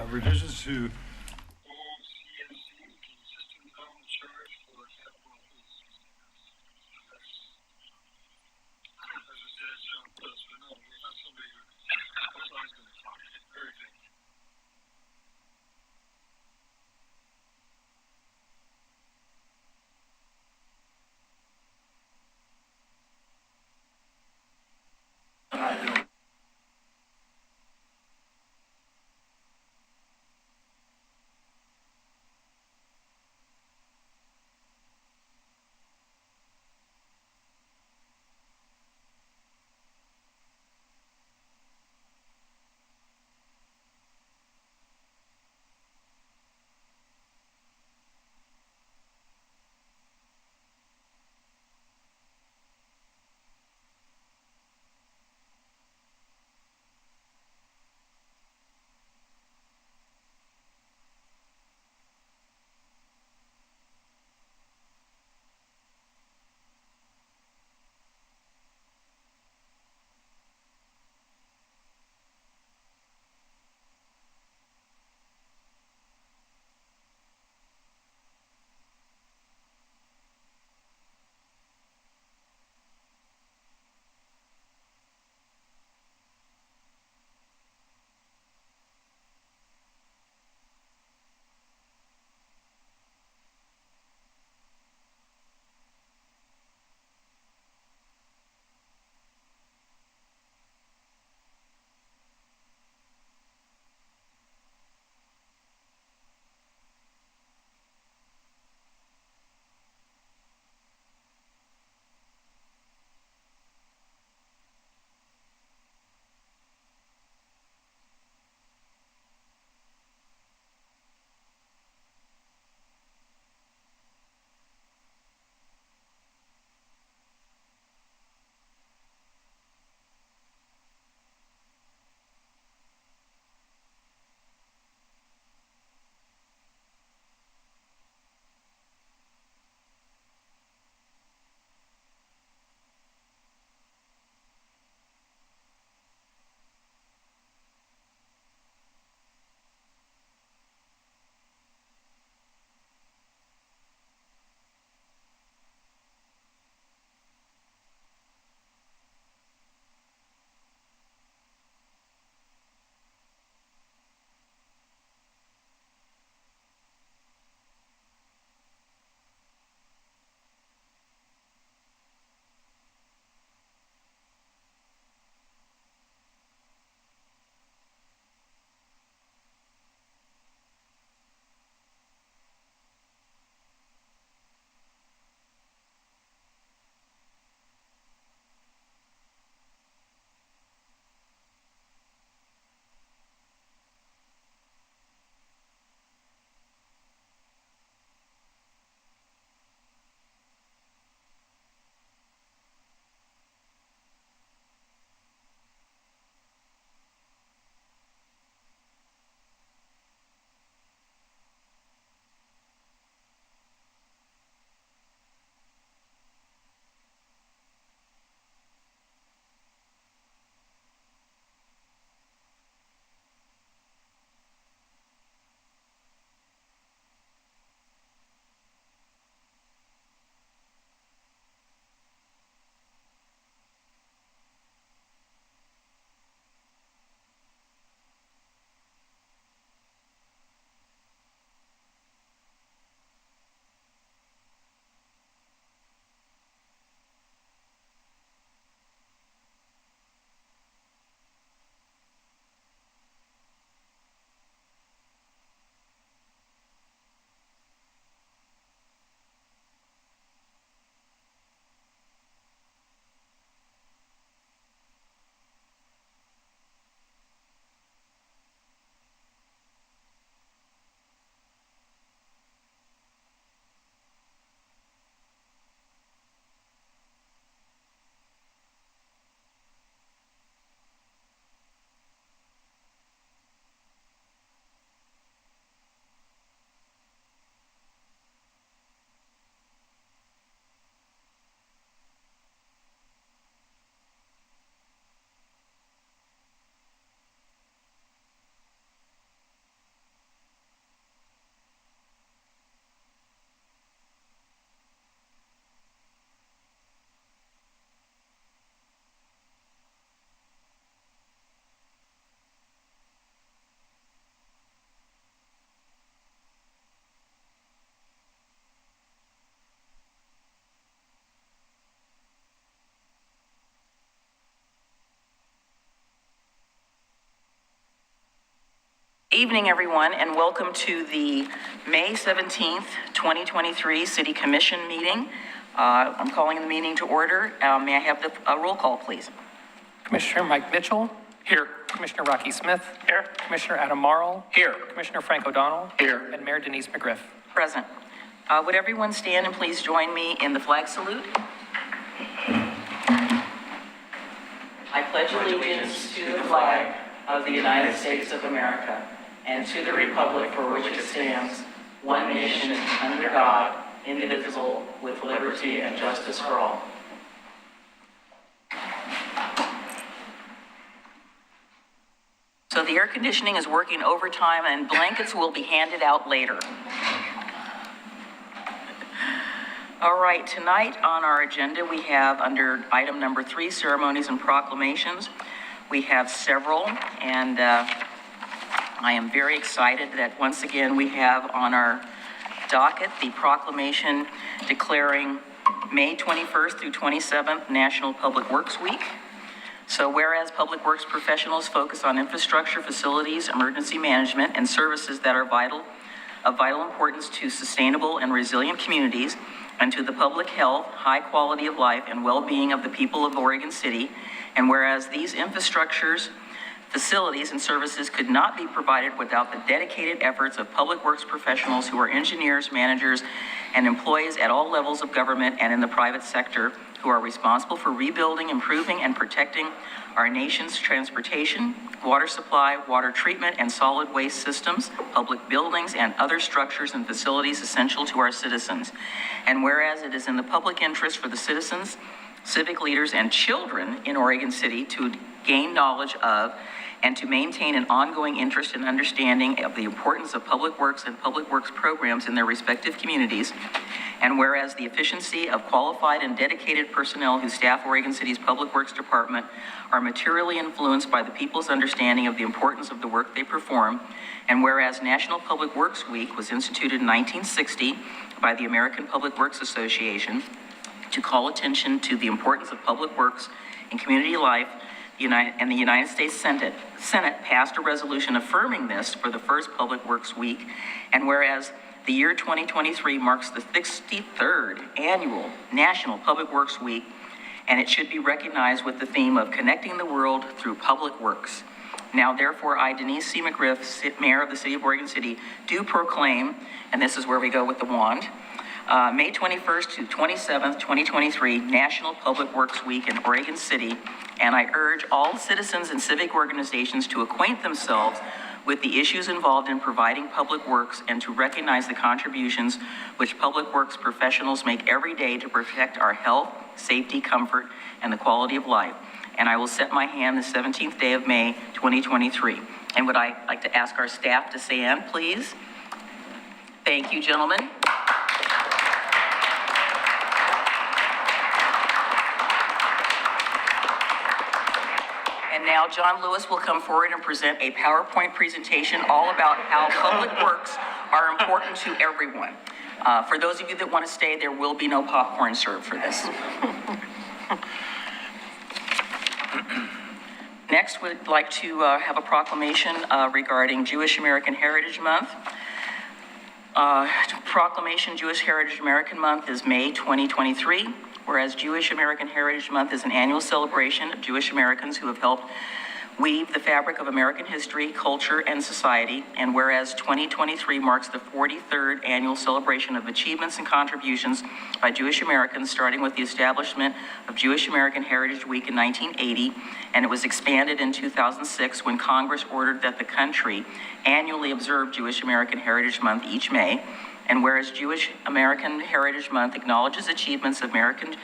revisions to Evening, everyone, and welcome to the May 17th, 2023 City Commission meeting. I'm calling the meeting to order. May I have the roll call, please? Commissioner Mike Mitchell. Here. Commissioner Rocky Smith. Here. Commissioner Adam Marl. Here. Commissioner Frank O'Donnell. Here. And Mayor Denise McGriff. Present. Would everyone stand and please join me in the flag salute? I pledge allegiance to the flag of the United States of America and to the republic for which it stands, one nation under God, indivisible, with liberty and justice for all. So the air conditioning is working overtime and blankets will be handed out later. All right, tonight on our agenda, we have under item number 3, ceremonies and proclamations. We have several, and I am very excited that once again we have on our docket the proclamation declaring May 21st through 27th National Public Works Week. So whereas public works professionals focus on infrastructure, facilities, emergency management, and services that are of vital importance to sustainable and resilient communities and to the public health, high quality of life, and well-being of the people of Oregon City, and whereas these infrastructures, facilities, and services could not be provided without the dedicated efforts of public works professionals who are engineers, managers, and employees at all levels of government and in the private sector who are responsible for rebuilding, improving, and protecting our nation's transportation, water supply, water treatment, and solid waste systems, public buildings, and other structures and facilities essential to our citizens. And whereas it is in the public interest for the citizens, civic leaders, and children in Oregon City to gain knowledge of and to maintain an ongoing interest and understanding of the importance of public works and public works programs in their respective communities. And whereas the efficiency of qualified and dedicated personnel who staff Oregon City's Public Works Department are materially influenced by the people's understanding of the importance of the work they perform. And whereas National Public Works Week was instituted in 1960 by the American Public Works Association to call attention to the importance of public works in community life, the United States Senate passed a resolution affirming this for the first Public Works Week. And whereas the year 2023 marks the 63rd annual National Public Works Week, and it should be recognized with the theme of connecting the world through public works. Now, therefore, I, Denise C. McGriff, Mayor of the City of Oregon City, do proclaim, and this is where we go with the wand, May 21st to 27th, 2023, National Public Works Week in Oregon City, and I urge all citizens and civic organizations to acquaint themselves with the issues involved in providing public works and to recognize the contributions which public works professionals make every day to protect our health, safety, comfort, and the quality of life. And I will set my hand the 17th day of May, 2023. And would I like to ask our staff to stand, please? Thank you, gentlemen. And now John Lewis will come forward and present a PowerPoint presentation all about how public works are important to everyone. For those of you that want to stay, there will be no popcorn served for this. Next, we'd like to have a proclamation regarding Jewish American Heritage Month. Proclamation Jewish Heritage American Month is May 2023. Whereas Jewish American Heritage Month is an annual celebration of Jewish Americans who have helped weave the fabric of American history, culture, and society, and whereas 2023 marks the 43rd annual celebration of achievements and contributions by Jewish Americans, starting with the establishment of Jewish American Heritage Week in 1980, and it was expanded in 2006 when Congress ordered that the country annually observe Jewish American Heritage Month each May. And whereas Jewish American Heritage Month acknowledges achievements of American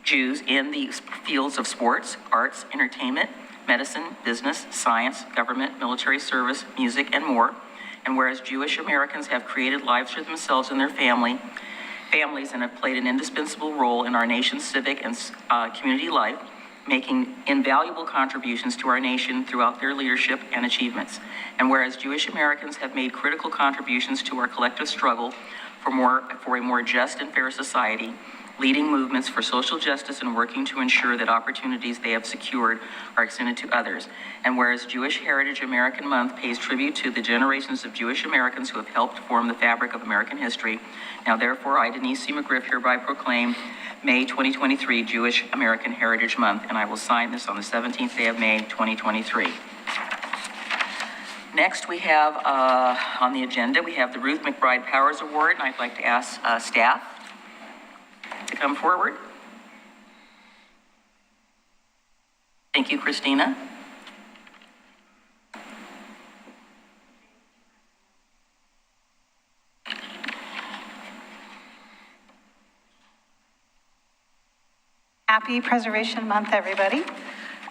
Jews in the fields of sports, arts, entertainment, medicine, business, science, government, military service, music, and more. And whereas Jewish Americans have created lives for themselves and their families and have played an indispensable role in our nation's civic and community life, making invaluable contributions to our nation throughout their leadership and achievements. And whereas Jewish Americans have made critical contributions to our collective struggle for a more just and fair society, leading movements for social justice and working to ensure that opportunities they have secured are extended to others. And whereas Jewish Heritage American Month pays tribute to the generations of Jewish Americans who have helped form the fabric of American history, now therefore I, Denise C. McGriff, hereby proclaim May 2023 Jewish American Heritage Month, and I will sign this on the 17th day of May 2023. Next, we have on the agenda, we have the Ruth McBride Powers Award, and I'd like to ask staff to come forward. Thank you, Christina. Happy Preservation Month, everybody.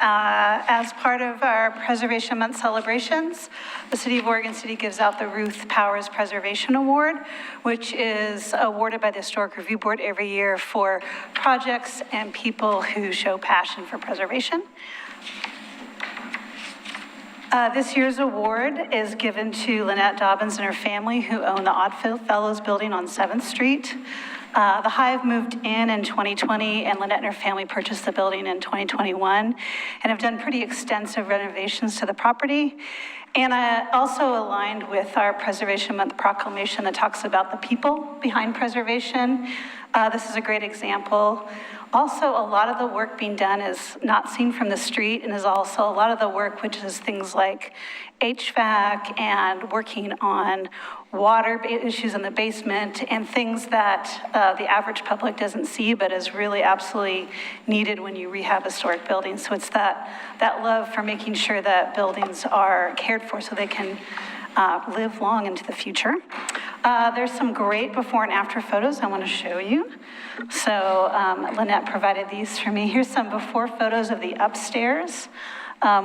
As part of our Preservation Month celebrations, the City of Oregon City gives out the Ruth Powers Preservation Award, which is awarded by the Historic Review Board every year for projects and people who show passion for preservation. This year's award is given to Lynette Dobbins and her family, who own the Oddfellows building on 7th Street. The Hive moved in 2020, and Lynette and her family purchased the building in 2021 and have done pretty extensive renovations to the property. And also aligned with our Preservation Month proclamation that talks about the people behind preservation. This is a great example. Also, a lot of the work being done is not seen from the street, and is also a lot of the work, which is things like HVAC and working on water issues in the basement and things that the average public doesn't see, but is really absolutely needed when you rehab historic buildings. So it's that love for making sure that buildings are cared for so they can live long into the future. There's some great before and after photos I want to show you. So Lynette provided these for me. Here's some before photos of the upstairs,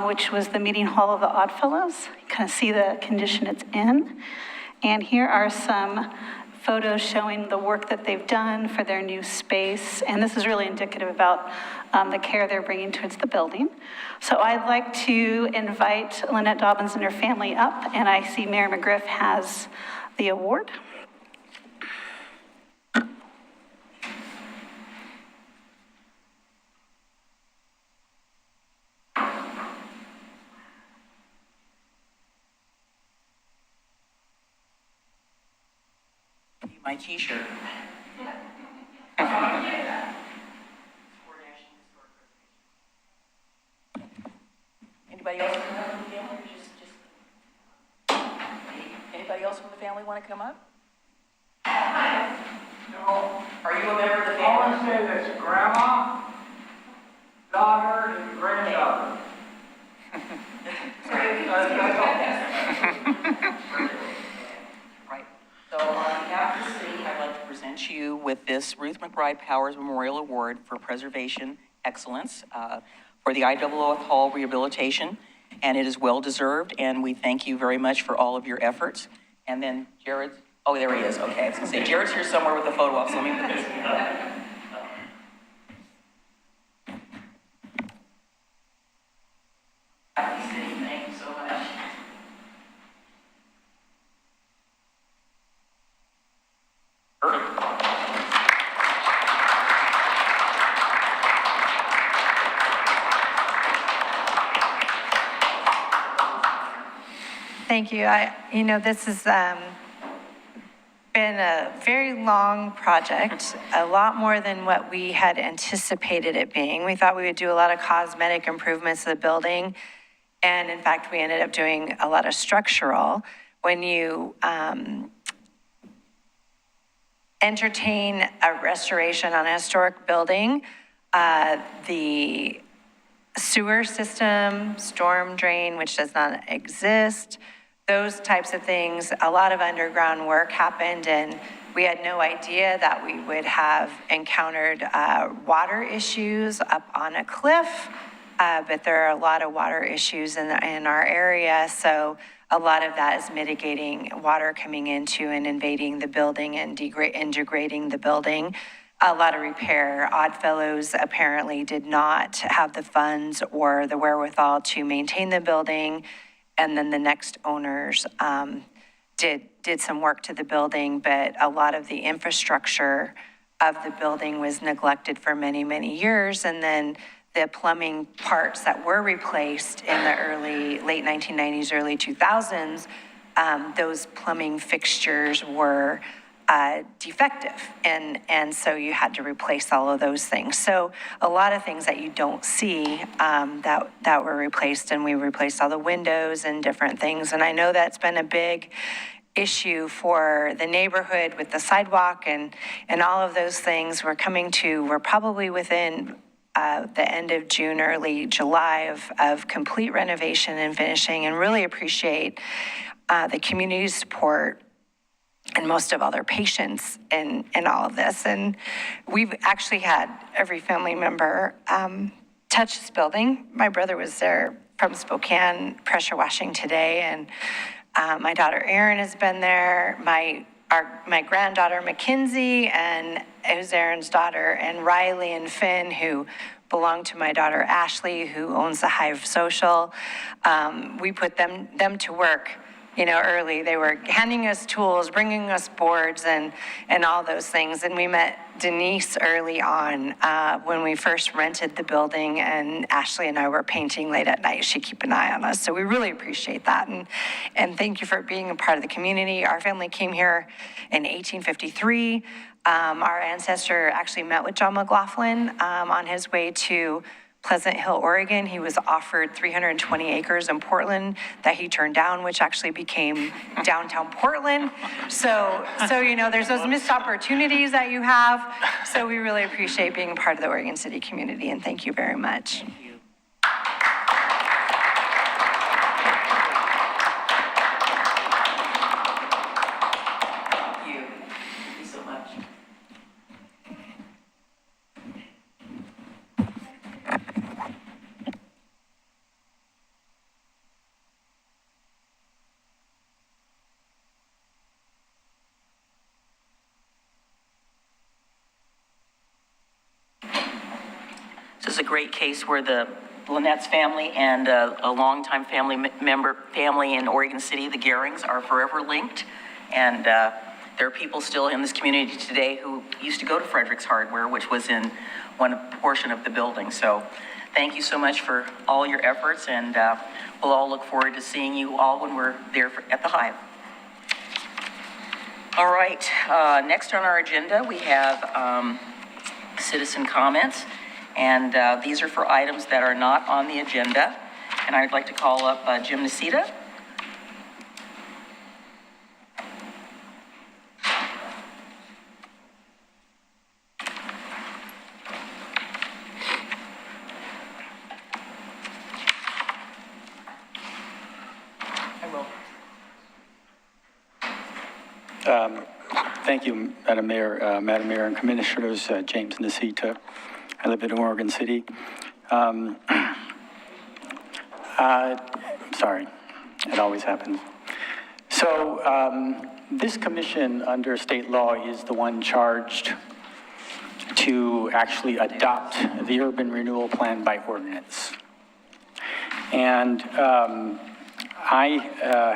which was the meeting hall of the Oddfellows. You kind of see the condition it's in. And here are some photos showing the work that they've done for their new space. And this is really indicative about the care they're bringing towards the building. So I'd like to invite Lynette Dobbins and her family up, and I see Mayor McGriff has the award. My t-shirt. Anybody else from the family? Anybody else from the family want to come up? No. Are you a member of the family? I want to say this, grandma, daughter, and granddaughter. Right. So on behalf of the city, I'd like to present you with this Ruth McBride Powers Memorial Award for Preservation Excellence for the IOOF Hall rehabilitation, and it is well-deserved, and we thank you very much for all of your efforts. And then Jared, oh, there he is, okay, I was gonna say, Jared's here somewhere with the photo op, so let me put this. Happy City, thank you so much. Thank you. This has been a very long project, a lot more than what we had anticipated it being. We thought we would do a lot of cosmetic improvements to the building, and in fact, we ended up doing a lot of structural. When you entertain a restoration on a historic building, the sewer system, storm drain, which does not exist, those types of things, a lot of underground work happened, and we had no idea that we would have encountered water issues up on a cliff, but there are a lot of water issues in our area, so a lot of that is mitigating water coming into and invading the building and degrading the building. A lot of repair. Oddfellows apparently did not have the funds or the wherewithal to maintain the building, and then the next owners did some work to the building, but a lot of the infrastructure of the building was neglected for many, many years. And then the plumbing parts that were replaced in the late 1990s, early 2000s, those plumbing fixtures were defective. And so you had to replace all of those things. So a lot of things that you don't see that were replaced, and we replaced all the windows and different things. And I know that's been a big issue for the neighborhood with the sidewalk and all of those things. We're probably within the end of June, early July of complete renovation and finishing, and really appreciate the community support and most of all their patience in all of this. And we've actually had every family member touch this building. My brother was there from Spokane pressure washing today, and my daughter Erin has been there. My granddaughter Mackenzie, and who's Erin's daughter, and Riley and Finn, who belong to my daughter Ashley, who owns the Hive Social. We put them to work, early. They were handing us tools, bringing us boards, and all those things. And we met Denise early on when we first rented the building, and Ashley and I were painting late at night. She'd keep an eye on us. So we really appreciate that. And thank you for being a part of the community. Our family came here in 1853. Our ancestor actually met with John McLaughlin on his way to Pleasant Hill, Oregon. He was offered 320 acres in Portland that he turned down, which actually became downtown Portland. So there's those missed opportunities that you have. So we really appreciate being a part of the Oregon City community, and thank you very much. Thank you so much. This is a great case where the Lynette's family and a longtime family in Oregon City, the Gehrings, are forever linked. And there are people still in this community today who used to go to Frederick's Hardware, which was in one portion of the building. So thank you so much for all your efforts, and we'll all look forward to seeing you all when we're there at the Hive. All right, next on our agenda, we have citizen comments. And these are for items that are not on the agenda. And I'd like to call up Jim Nisita. I will. Thank you, Madam Mayor and Commissioners. James Nisita. I live in Oregon City. Sorry, it always happens. So this commission under state law is the one charged to actually adopt the urban renewal plan by ordinance. And I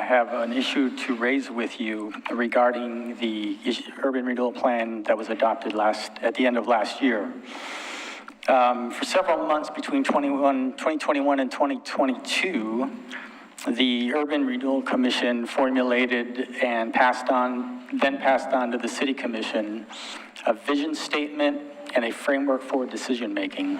have an issue to raise with you regarding the urban renewal plan that was adopted at the end of last year. For several months between 2021 and 2022, the Urban Renewal Commission formulated and passed on to the City Commission a vision statement and a framework for decision-making.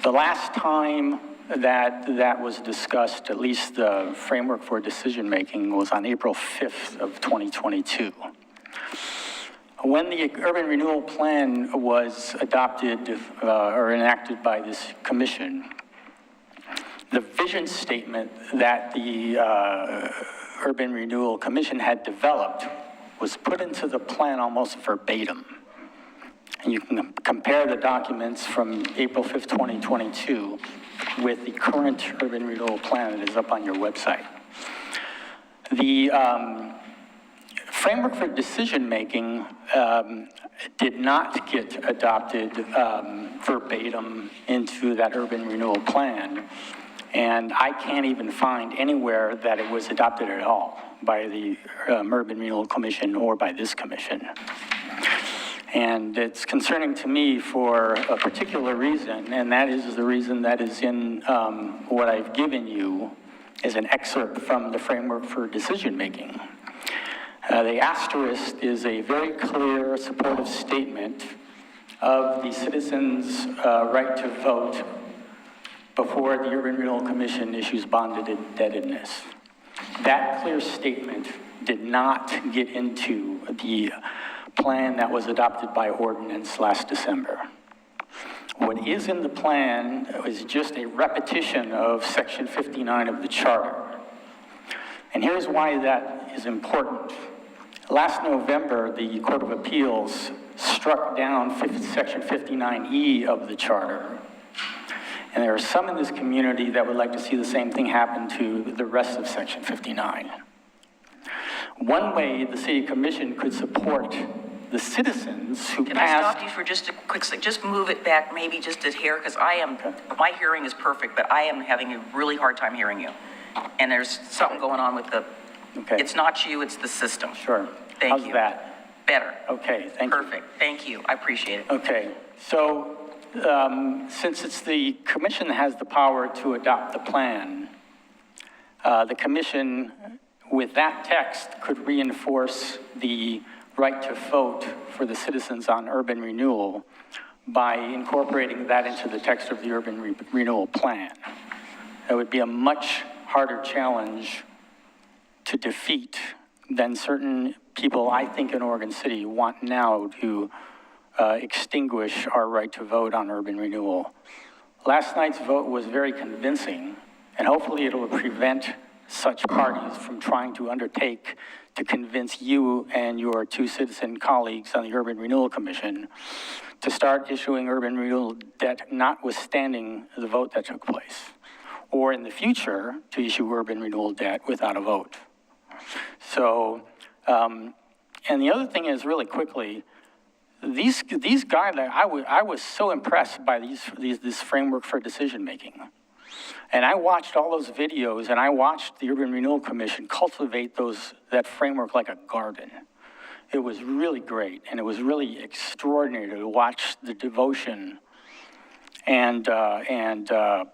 The last time that was discussed, at least the framework for decision-making, was on April 5th of 2022. When the urban renewal plan was adopted or enacted by this commission, the vision statement that the Urban Renewal Commission had developed was put into the plan almost verbatim. And you can compare the documents from April 5th, 2022 with the current urban renewal plan that is up on your website. The framework for decision-making did not get adopted verbatim into that urban renewal plan. And I can't even find anywhere that it was adopted at all by the Urban Renewal Commission or by this commission. And it's concerning to me for a particular reason, and that is the reason that is in what I've given you as an excerpt from the framework for decision-making. The asterisk is a very clear supportive statement of the citizens' right to vote before the Urban Renewal Commission issues bond indebtedness. That clear statement did not get into the plan that was adopted by ordinance last December. What is in the plan is just a repetition of Section 59 of the Charter. And here's why that is important. Last November, the Court of Appeals struck down Section 59E of the Charter. And there are some in this community that would like to see the same thing happen to the rest of Section 59. One way the City Commission could support the citizens who Can I passed... stop you for just a quick second? Just move it back maybe just a hair, because my hearing is perfect, but I am having a really hard time hearing you. And there's something going on with the, it's not you, it's the system. Sure. Thank How's you. that? Better. Okay, thank you. Perfect. Thank you. I appreciate it. Okay, so since it's the commission that has the power to adopt the plan, the commission, with that text, could reinforce the right to vote for the citizens on urban renewal by incorporating that into the text of the urban renewal plan. It would be a much harder challenge to defeat than certain people, I think, in Oregon City want now to extinguish our right to vote on urban renewal. Last night's vote was very convincing, and hopefully it will prevent such parties from trying to undertake to convince you and your two citizen colleagues on the Urban Renewal Commission to start issuing urban renewal debt notwithstanding the vote that took place, or in the future to issue urban renewal debt without a vote. So, and the other thing is, really quickly, these guidelines, I was so impressed by this framework for decision-making. And I watched all those videos, and I watched the Urban Renewal Commission cultivate that framework like a garden. It was really great, and it was really extraordinary to watch the devotion and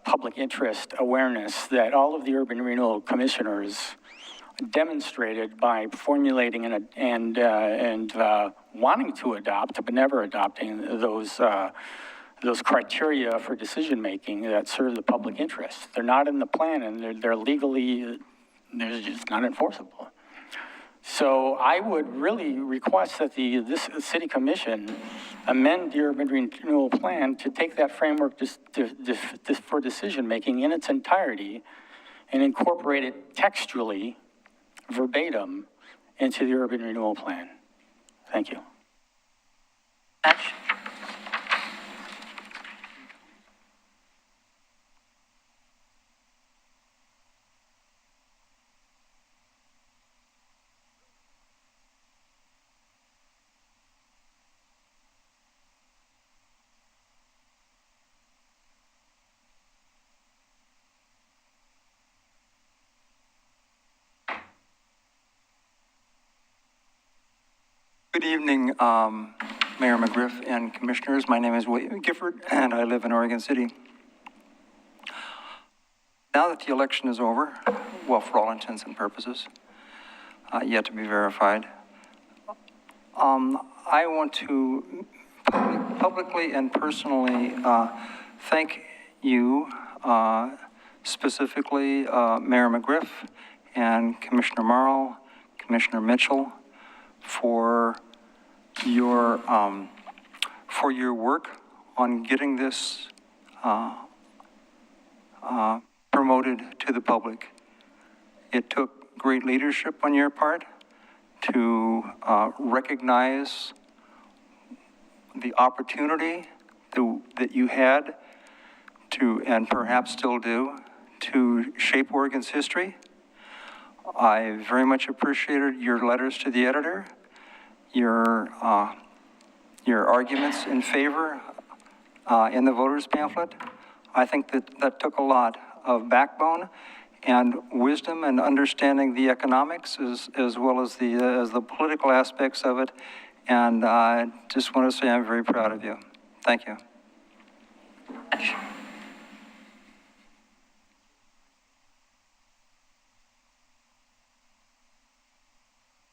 public interest awareness that all of the Urban Renewal Commissioners demonstrated by formulating and wanting to adopt, but never adopting those criteria for decision-making that serve the public interest. They're not in the plan, and they're legally, they're just not enforceable. So I would really request that this City Commission amend the Urban Renewal Plan to take that framework for decision-making in its entirety and incorporate it textually, verbatim, into the Urban Renewal Plan. Thank you. Good evening, Mayor McGriff and Commissioners. My name is William Gifford, and I live in Oregon City. Now that the election is over, well, for all intents and purposes, yet to be verified, I want to publicly and personally thank you, specifically Mayor McGriff and Commissioner Marl, Commissioner Mitchell, for your work on getting this promoted to the public. It took great leadership on your part to recognize the opportunity that you had to, and perhaps still do, to shape Oregon's history. I very much appreciated your letters to the editor, your arguments in favor in the voters pamphlet. I think that took a lot of backbone and wisdom and understanding the economics as well as the political aspects of it, And I just want to say I'm very proud of you. Thank you.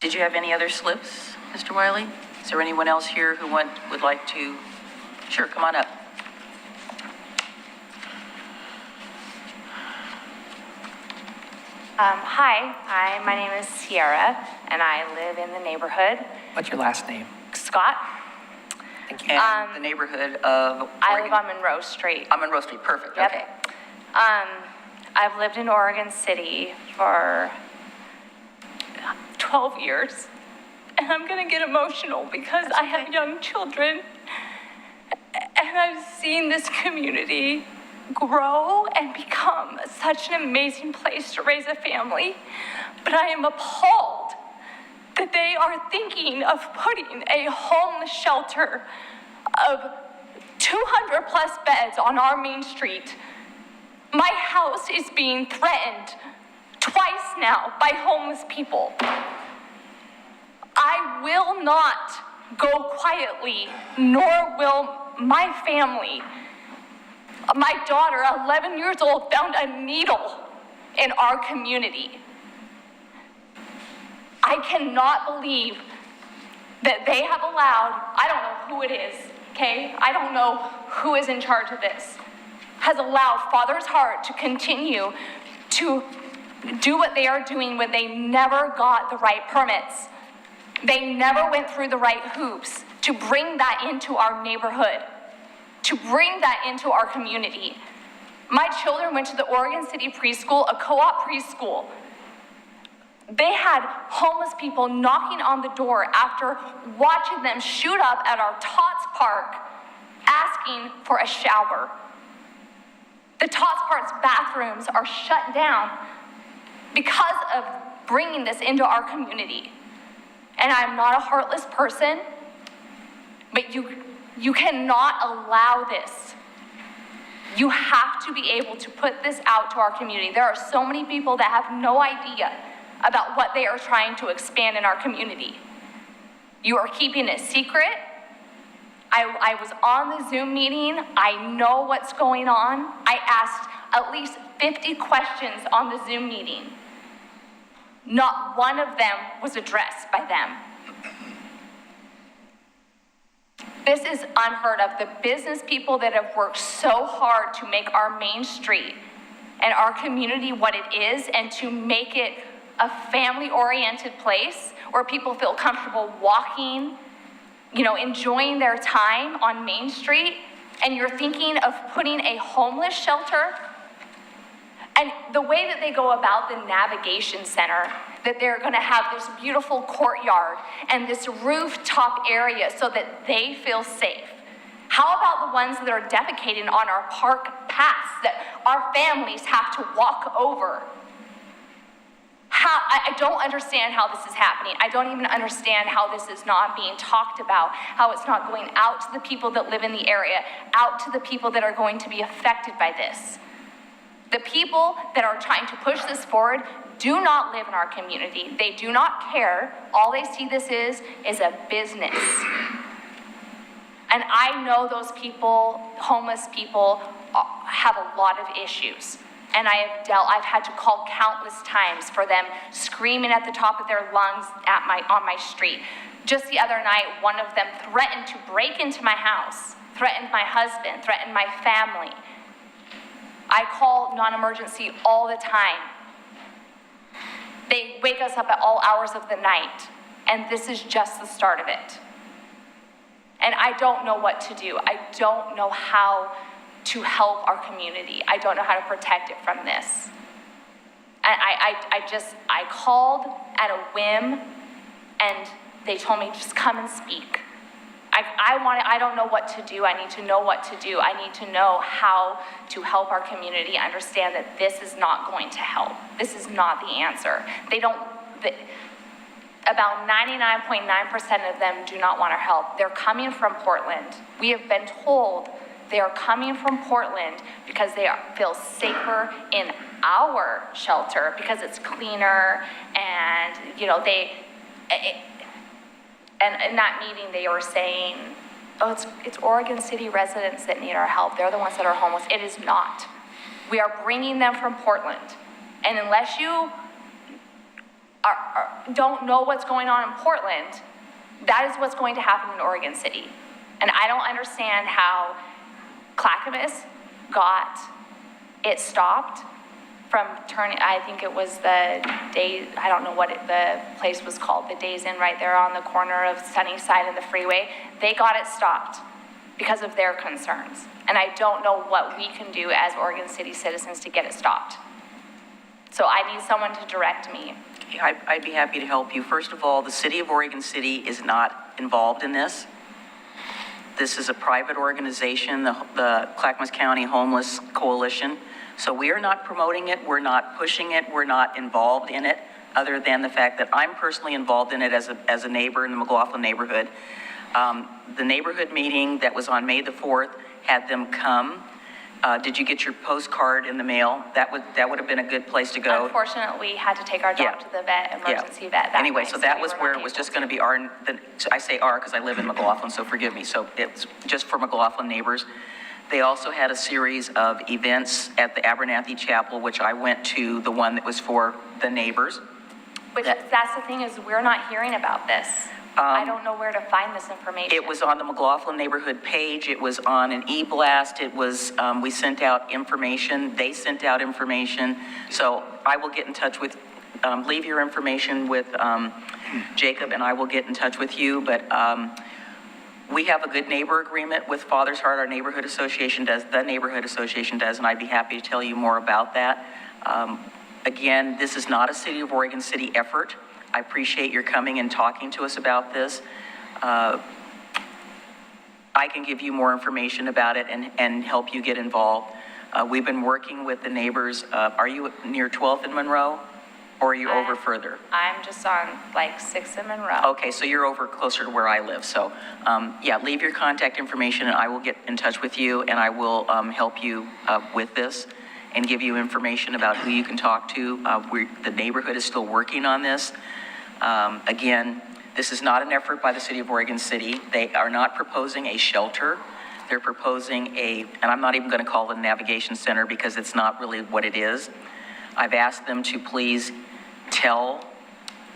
Did you have any other slips, Mr. Wiley? Is there anyone else here who would like to? Sure, come on up. Hi, my name is Sierra, and I live in the neighborhood. What's your last name? Scott, Thank you. And the neighborhood of I live on Monroe Street. On Monroe Street, perfect, Yep. okay. I've lived in Oregon City for 12 years, and I'm gonna get emotional because I have young children, and I've seen this community grow and become such an amazing place to raise a family, but I am appalled that they are thinking of putting a homeless shelter of 200 plus beds on our main street. My house is being threatened twice now by homeless people. I will not go quietly, nor will my family. My daughter, 11 years old, found a needle in our community. I cannot believe that they have allowed, I don't know who it is, okay? I don't know who is in charge of this, has allowed Father's Heart to continue to do what they are doing when they never got the right permits. They never went through the right hoops to bring that into our neighborhood, to bring that into our community. My children went to the Oregon City preschool, a co-op preschool. They had homeless people knocking on the door after watching them shoot up at our Tots Park, asking for a shower. The Tots Park's bathrooms are shut down because of bringing this into our community. And I'm not a heartless person, but you cannot allow this. You have to be able to put this out to our community. There are so many people that have no idea about what they are trying to expand in our community. You are keeping it secret. I was on the Zoom meeting. I know what's going on. I asked at least 50 questions on the Zoom meeting. Not one of them was addressed by them. This is unheard of. The business people that have worked so hard to make our main street and our community what it is, and to make it a family-oriented place where people feel comfortable walking, enjoying their time on Main Street, and you're thinking of putting a homeless shelter. And the way that they go about the navigation center, that they're gonna have this beautiful courtyard and this rooftop area so that they feel safe. How about the ones that are defecating on our park paths that our families have to walk over? I don't understand how this is happening. I don't even understand how this is not being talked about, how it's not going out to the people that live in the area, out to the people that are going to be affected by this. The people that are trying to push this forward do not live in our community. They do not care. All they see this is a business. And I know those people, homeless people, have a lot of issues. And I've had to call countless times for them screaming at the top of their lungs on my street. Just the other night, one of them threatened to break into my house, threatened my husband, threatened my family. I call non-emergency all the time. They wake us up at all hours of the night, and this is just the start of it. And I don't know what to do. I don't know how to help our community. I don't know how to protect it from this. And I called at a whim, and they told me, just come and speak. I don't know what to do. I need to know what to do. I need to know how to help our community understand that this is not going to help. This is not the answer. About 99.9% of them do not want our help. They're coming from Portland. We have been told they are coming from Portland because they feel safer in our shelter because it's cleaner, and And in that meeting, they were saying, oh, it's Oregon City residents that need our help. They're the ones that are homeless. It is not. We are bringing them from Portland. And unless you don't know what's going on in Portland, that is what's going to happen in Oregon City. And I don't understand how Clackamas got it stopped from turning, I think it was the day, I don't know what the place was called, the Days Inn right there on the corner of Sunnyside and the freeway. They got it stopped because of their concerns. And I don't know what we can do as Oregon City citizens to get it stopped. So I need someone to direct me. I'd be happy to help you. First of all, the city of Oregon City is not involved in this. This is a private organization, the Clackamas County Homeless Coalition. So we are not promoting it, we're not pushing it, we're not involved in it, other than the fact that I'm personally involved in it as a neighbor in the McLaughlin neighborhood. The neighborhood meeting that was on May the 4th had them come. Did you get your postcard in the mail? That would have been a good place to go. Unfortunately, we had to take our dog to the emergency vet that Anyway, night, so that we was were where not it was able just to. going to be I say our because I live in McLaughlin, so forgive me. So it's just for McLaughlin neighbors. They also had a series of events at the Abernathy Chapel, which I went to, the one that was for the neighbors. That's the thing, is we're not hearing about this. I don't know where to find this information. It was on the McLaughlin neighborhood page. It was on an e-blast. It was, we sent out information. They sent out information. So I will get in touch with, leave your information with Jacob, and I will get in touch with you. But we have a good neighbor agreement with Father's Heart. Our neighborhood association does, the neighborhood association does, and I'd be happy to tell you more about that. Again, this is not a City of Oregon City effort. I appreciate your coming and talking to us about this. I can give you more information about it and help you get involved. We've been working with the neighbors. Are you near 12th and Monroe, or are you over further? I'm just on like 6th and Monroe. Okay, so you're over closer to where I live. So, yeah, leave your contact information and I will get in touch with you and I will help you with this and give you information about who you can talk to. The neighborhood is still working on this. Again, this is not an effort by the City of Oregon City. They are not proposing a shelter. They're proposing and I'm not even going to call it a navigation center because it's not really what it is. I've asked them to please tell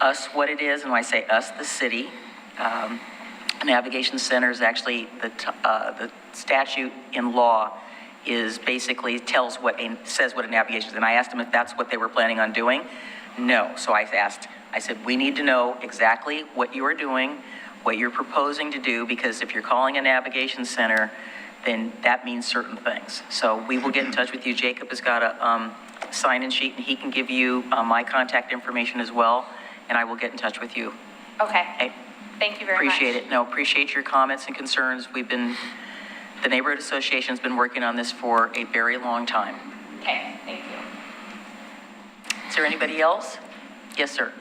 us what it is, and when I say us, the city. A navigation center is actually the statute in law is basically says what a navigation is. And I asked them if that's what they were planning on doing. No. So I said, we need to know exactly what you are doing, what you're proposing to do, because if you're calling a navigation center, then that means certain things. So we will get in touch with you. Jacob has got a sign-in sheet, and he can give you my contact information as well, and I will get in touch with you. Okay. Thank you very much. Appreciate it. No, appreciate your comments and concerns. The neighborhood association's been working on this for a very long time. Okay, thank you. Is there anybody else? Yes, sir.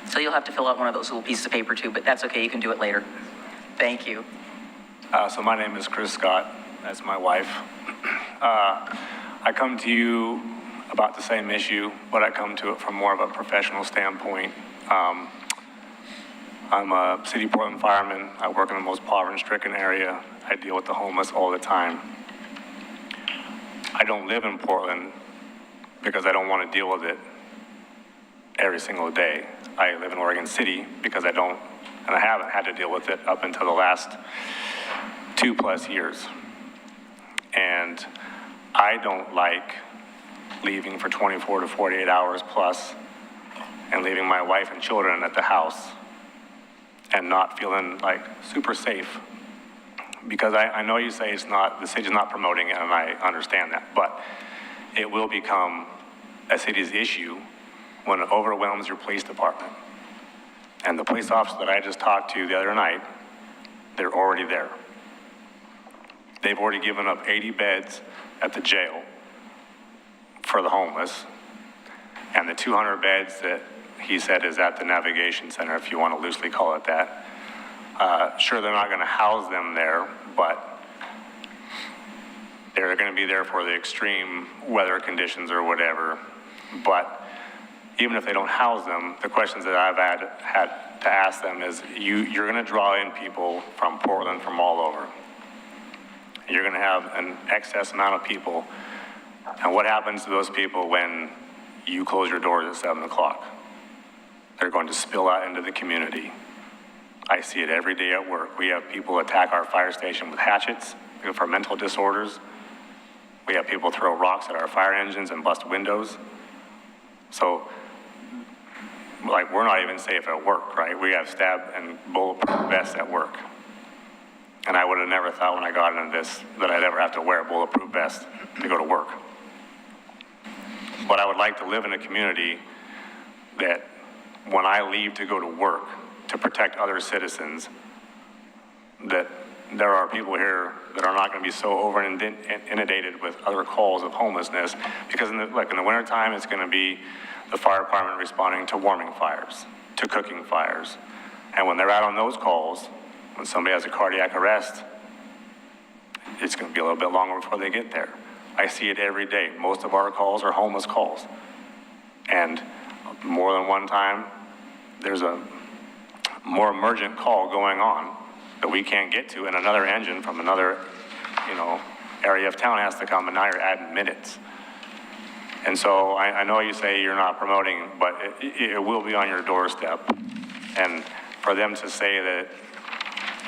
So you'll have to fill out one of those little pieces of paper too, but that's okay. You can do it later. Thank you. So my name is Chris Scott. That's my wife. I come to you about the same issue, but I come to it from more of a professional standpoint. I'm a City Portland fireman. I work in the most poverty-stricken area. I deal with the homeless all the time. I don't live in Portland because I don't want to deal with it every single day. I live in Oregon City because I don't, and I haven't had to deal with it up until the last 2+ years. And I don't like leaving for 24 to 48 hours plus and leaving my wife and children at the house and not feeling like super safe. Because I know you say the city's not promoting it, and I understand that, but it will become a city's issue when it overwhelms your police department. And the police officer that I just talked to the other night, they're already there. They've already given up 80 beds at the jail for the homeless, and the 200 beds that he said is at the navigation center, if you want to loosely call it that. Sure, they're not going to house them there, but they're going to be there for the extreme weather conditions or whatever. But even if they don't house them, the questions that I've had to ask them is, you're going to draw in people from Portland, from all over. You're going to have an excess amount of people. And what happens to those people when you close your doors at 7 o'clock? They're going to spill out into the community. I see it every day at work. We have people attack our fire station with hatchets for mental disorders. We have people throw rocks at our fire engines and bust windows. So, like, we're not even safe at work, right? We have stab and bulletproof vests at work. And I would have never thought when I got into this that I'd ever have to wear a bulletproof vest to go to work. But I would like to live in a community that when I leave to go to work to protect other citizens, that there are people here that are not going to be so inundated with other calls of homelessness, because in the wintertime, it's going to be the fire department responding to warming fires, to cooking fires. And when they're out on those calls, when somebody has a cardiac arrest, it's going to be a little bit longer before they get there. I see it every day. Most of our calls are homeless calls. And more than one time, there's a more emergent call going on that we can't get to, and another engine from another, area of town has to come, and now you're adding minutes. And so I know you say you're not promoting, but it will be on your doorstep. And for them to say that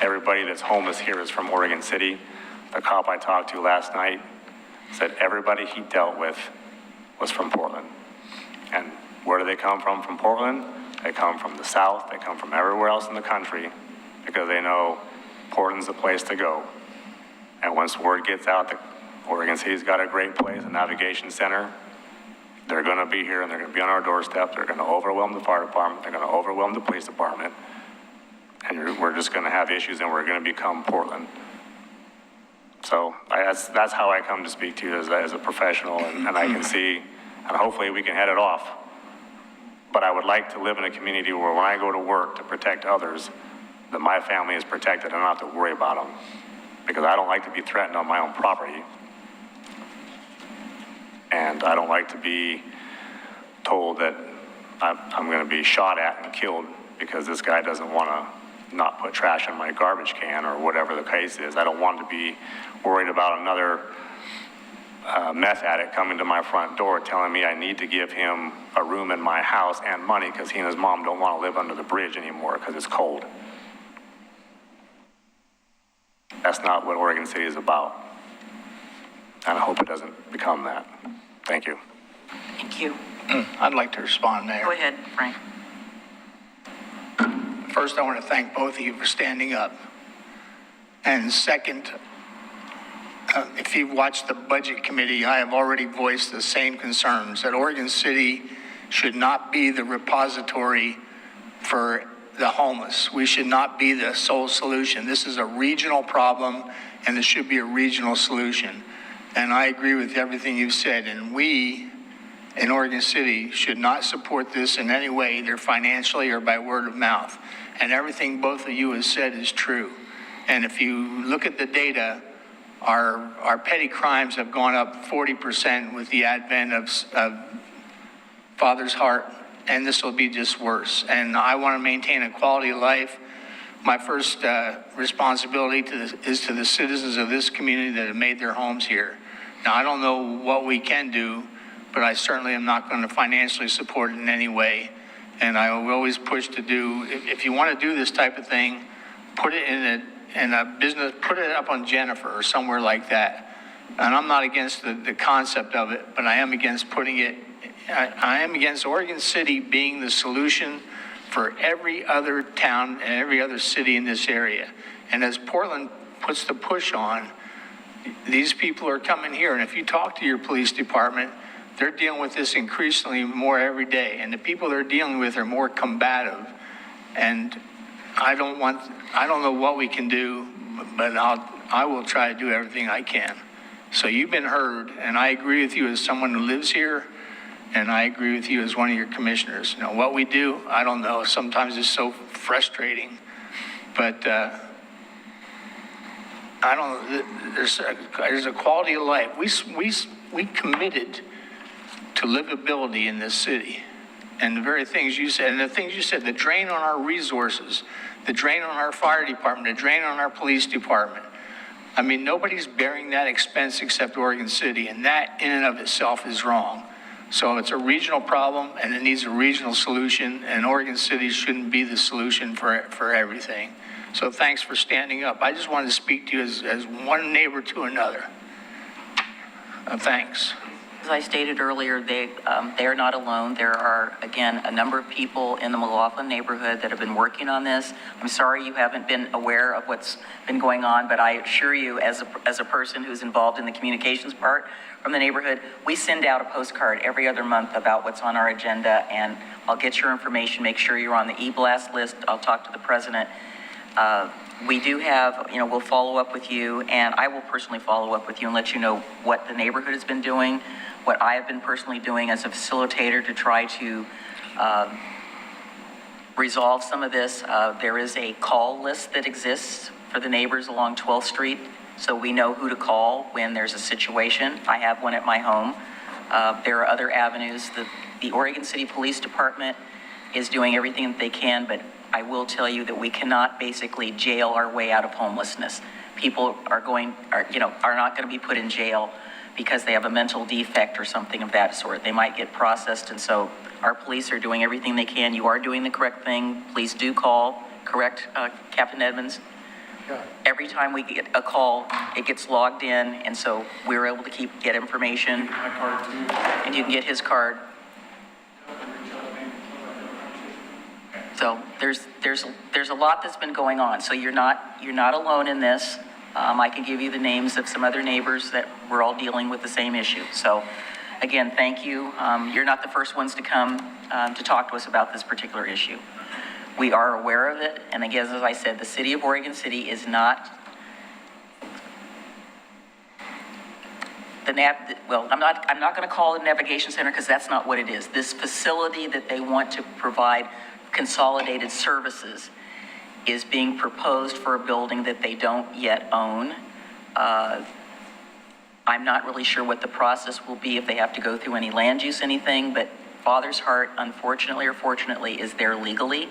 everybody that's homeless here is from Oregon City, the cop I talked to last night said everybody he dealt with was from Portland. And where do they come from Portland? They come from the South, they come from everywhere else in the country, because they know Portland's the place to go. And once word gets out that Oregon City's got a great place, a navigation center, they're going to be here and they're going to be on our doorstep. They're going to overwhelm the fire department. They're going to overwhelm the police department. And we're just going to have issues, and we're going to become Portland. So that's how I come to speak to you as a professional, and I can see, and hopefully we can head it off. But I would like to live in a community where when I go to work to protect others, that my family is protected and I don't have to worry about them. Because I don't like to be threatened on my own property. And I don't like to be told that I'm going to be shot at and killed because this guy doesn't want to not put trash in my garbage can or whatever the case is. I don't want to be worried about another meth addict coming to my front door telling me I need to give him a room in my house and money because he and his mom don't want to live under the bridge anymore because it's cold. That's not what Oregon City is about. And I hope it doesn't become that. Thank you. Thank you. I'd like to respond, Mayor. Go ahead, Frank. First, I want to thank both of you for standing up. And second, if you've watched the Budget Committee, I have already voiced the same concerns, that Oregon City should not be the repository for the homeless. We should not be the sole solution. This is a regional problem, and there should be a regional solution. And I agree with everything you've said, and we in Oregon City should not support this in any way, either financially or by word of mouth. And everything both of you have said is true. And if you look at the data, our petty crimes have gone up 40% with the advent of Father's Heart, and this will be just worse. And I want to maintain a quality of life. My first responsibility is to the citizens of this community that have made their homes here. Now, I don't know what we can do, but I certainly am not going to financially support it in any way. And I will always push to do, if you want to do this type of thing, put it in a business, put it up on Jennifer or somewhere like that. And I'm not against the concept of it, but I am against putting it, I am against Oregon City being the solution for every other town and every other city in this area. And as Portland puts the push on, these people are coming here. And if you talk to your police department, they're dealing with this increasingly more every day. And the people they're dealing with are more combative. And I don't know what we can do, but I will try to do everything I can. So you've been heard, and I agree with you as someone who lives here, and I agree with you as one of your commissioners. You know, what we do, I don't know. Sometimes it's so frustrating, but I don't know. There's a quality of life. We committed to livability in this city, and the very things you said, and the things you said, the drain on our resources, the drain on our fire department, the drain on our police department. I mean, nobody's bearing that expense except Oregon City, and that in and of itself is wrong. So it's a regional problem, and it needs a regional solution, and Oregon City shouldn't be the solution for everything. So thanks for standing up. I just wanted to speak to you as one neighbor to another. Thanks. As I stated earlier, they are not alone. There are, again, a number of people in the McLaughlin neighborhood that have been working on this. I'm sorry you haven't been aware of what's been going on, but I assure you, as a person who's involved in the communications part from the neighborhood, we send out a postcard every other month about what's on our agenda, and I'll get your information, make sure you're on the e-blast list. I'll talk to the president. We do have, we'll follow up with you, and I will personally follow up with you and let you know what the neighborhood has been doing, what I have been personally doing as a facilitator to try to resolve some of this. There is a call list that exists for the neighbors along 12th Street, so we know who to call when there's a situation. I have one at my home. There are other avenues. The Oregon City Police Department is doing everything that they can, but I will tell you that we cannot basically jail our way out of homelessness. People are not going to be put in jail because they have a mental defect or something of that sort. They might get processed, and so our police are doing everything they can. You are doing the correct thing. Please do call, correct, Captain Edmonds? Yeah. Every time we get a call, it gets logged in, and so we're able to get information. My card too. And you can get his card. So there's a lot that's been going on. So you're not alone in this. I can give you the names of some other neighbors that we're all dealing with the same issue. So again, thank you. You're not the first ones to come to talk to us about this particular issue. We are aware of it, and again, as I said, the city of Oregon City is not I'm not going to call it a navigation center because that's not what it is. This facility that they want to provide consolidated services is being proposed for a building that they don't yet own. I'm not really sure what the process will be if they have to go through any land use, anything, but Father's Heart, unfortunately or fortunately, is there legally.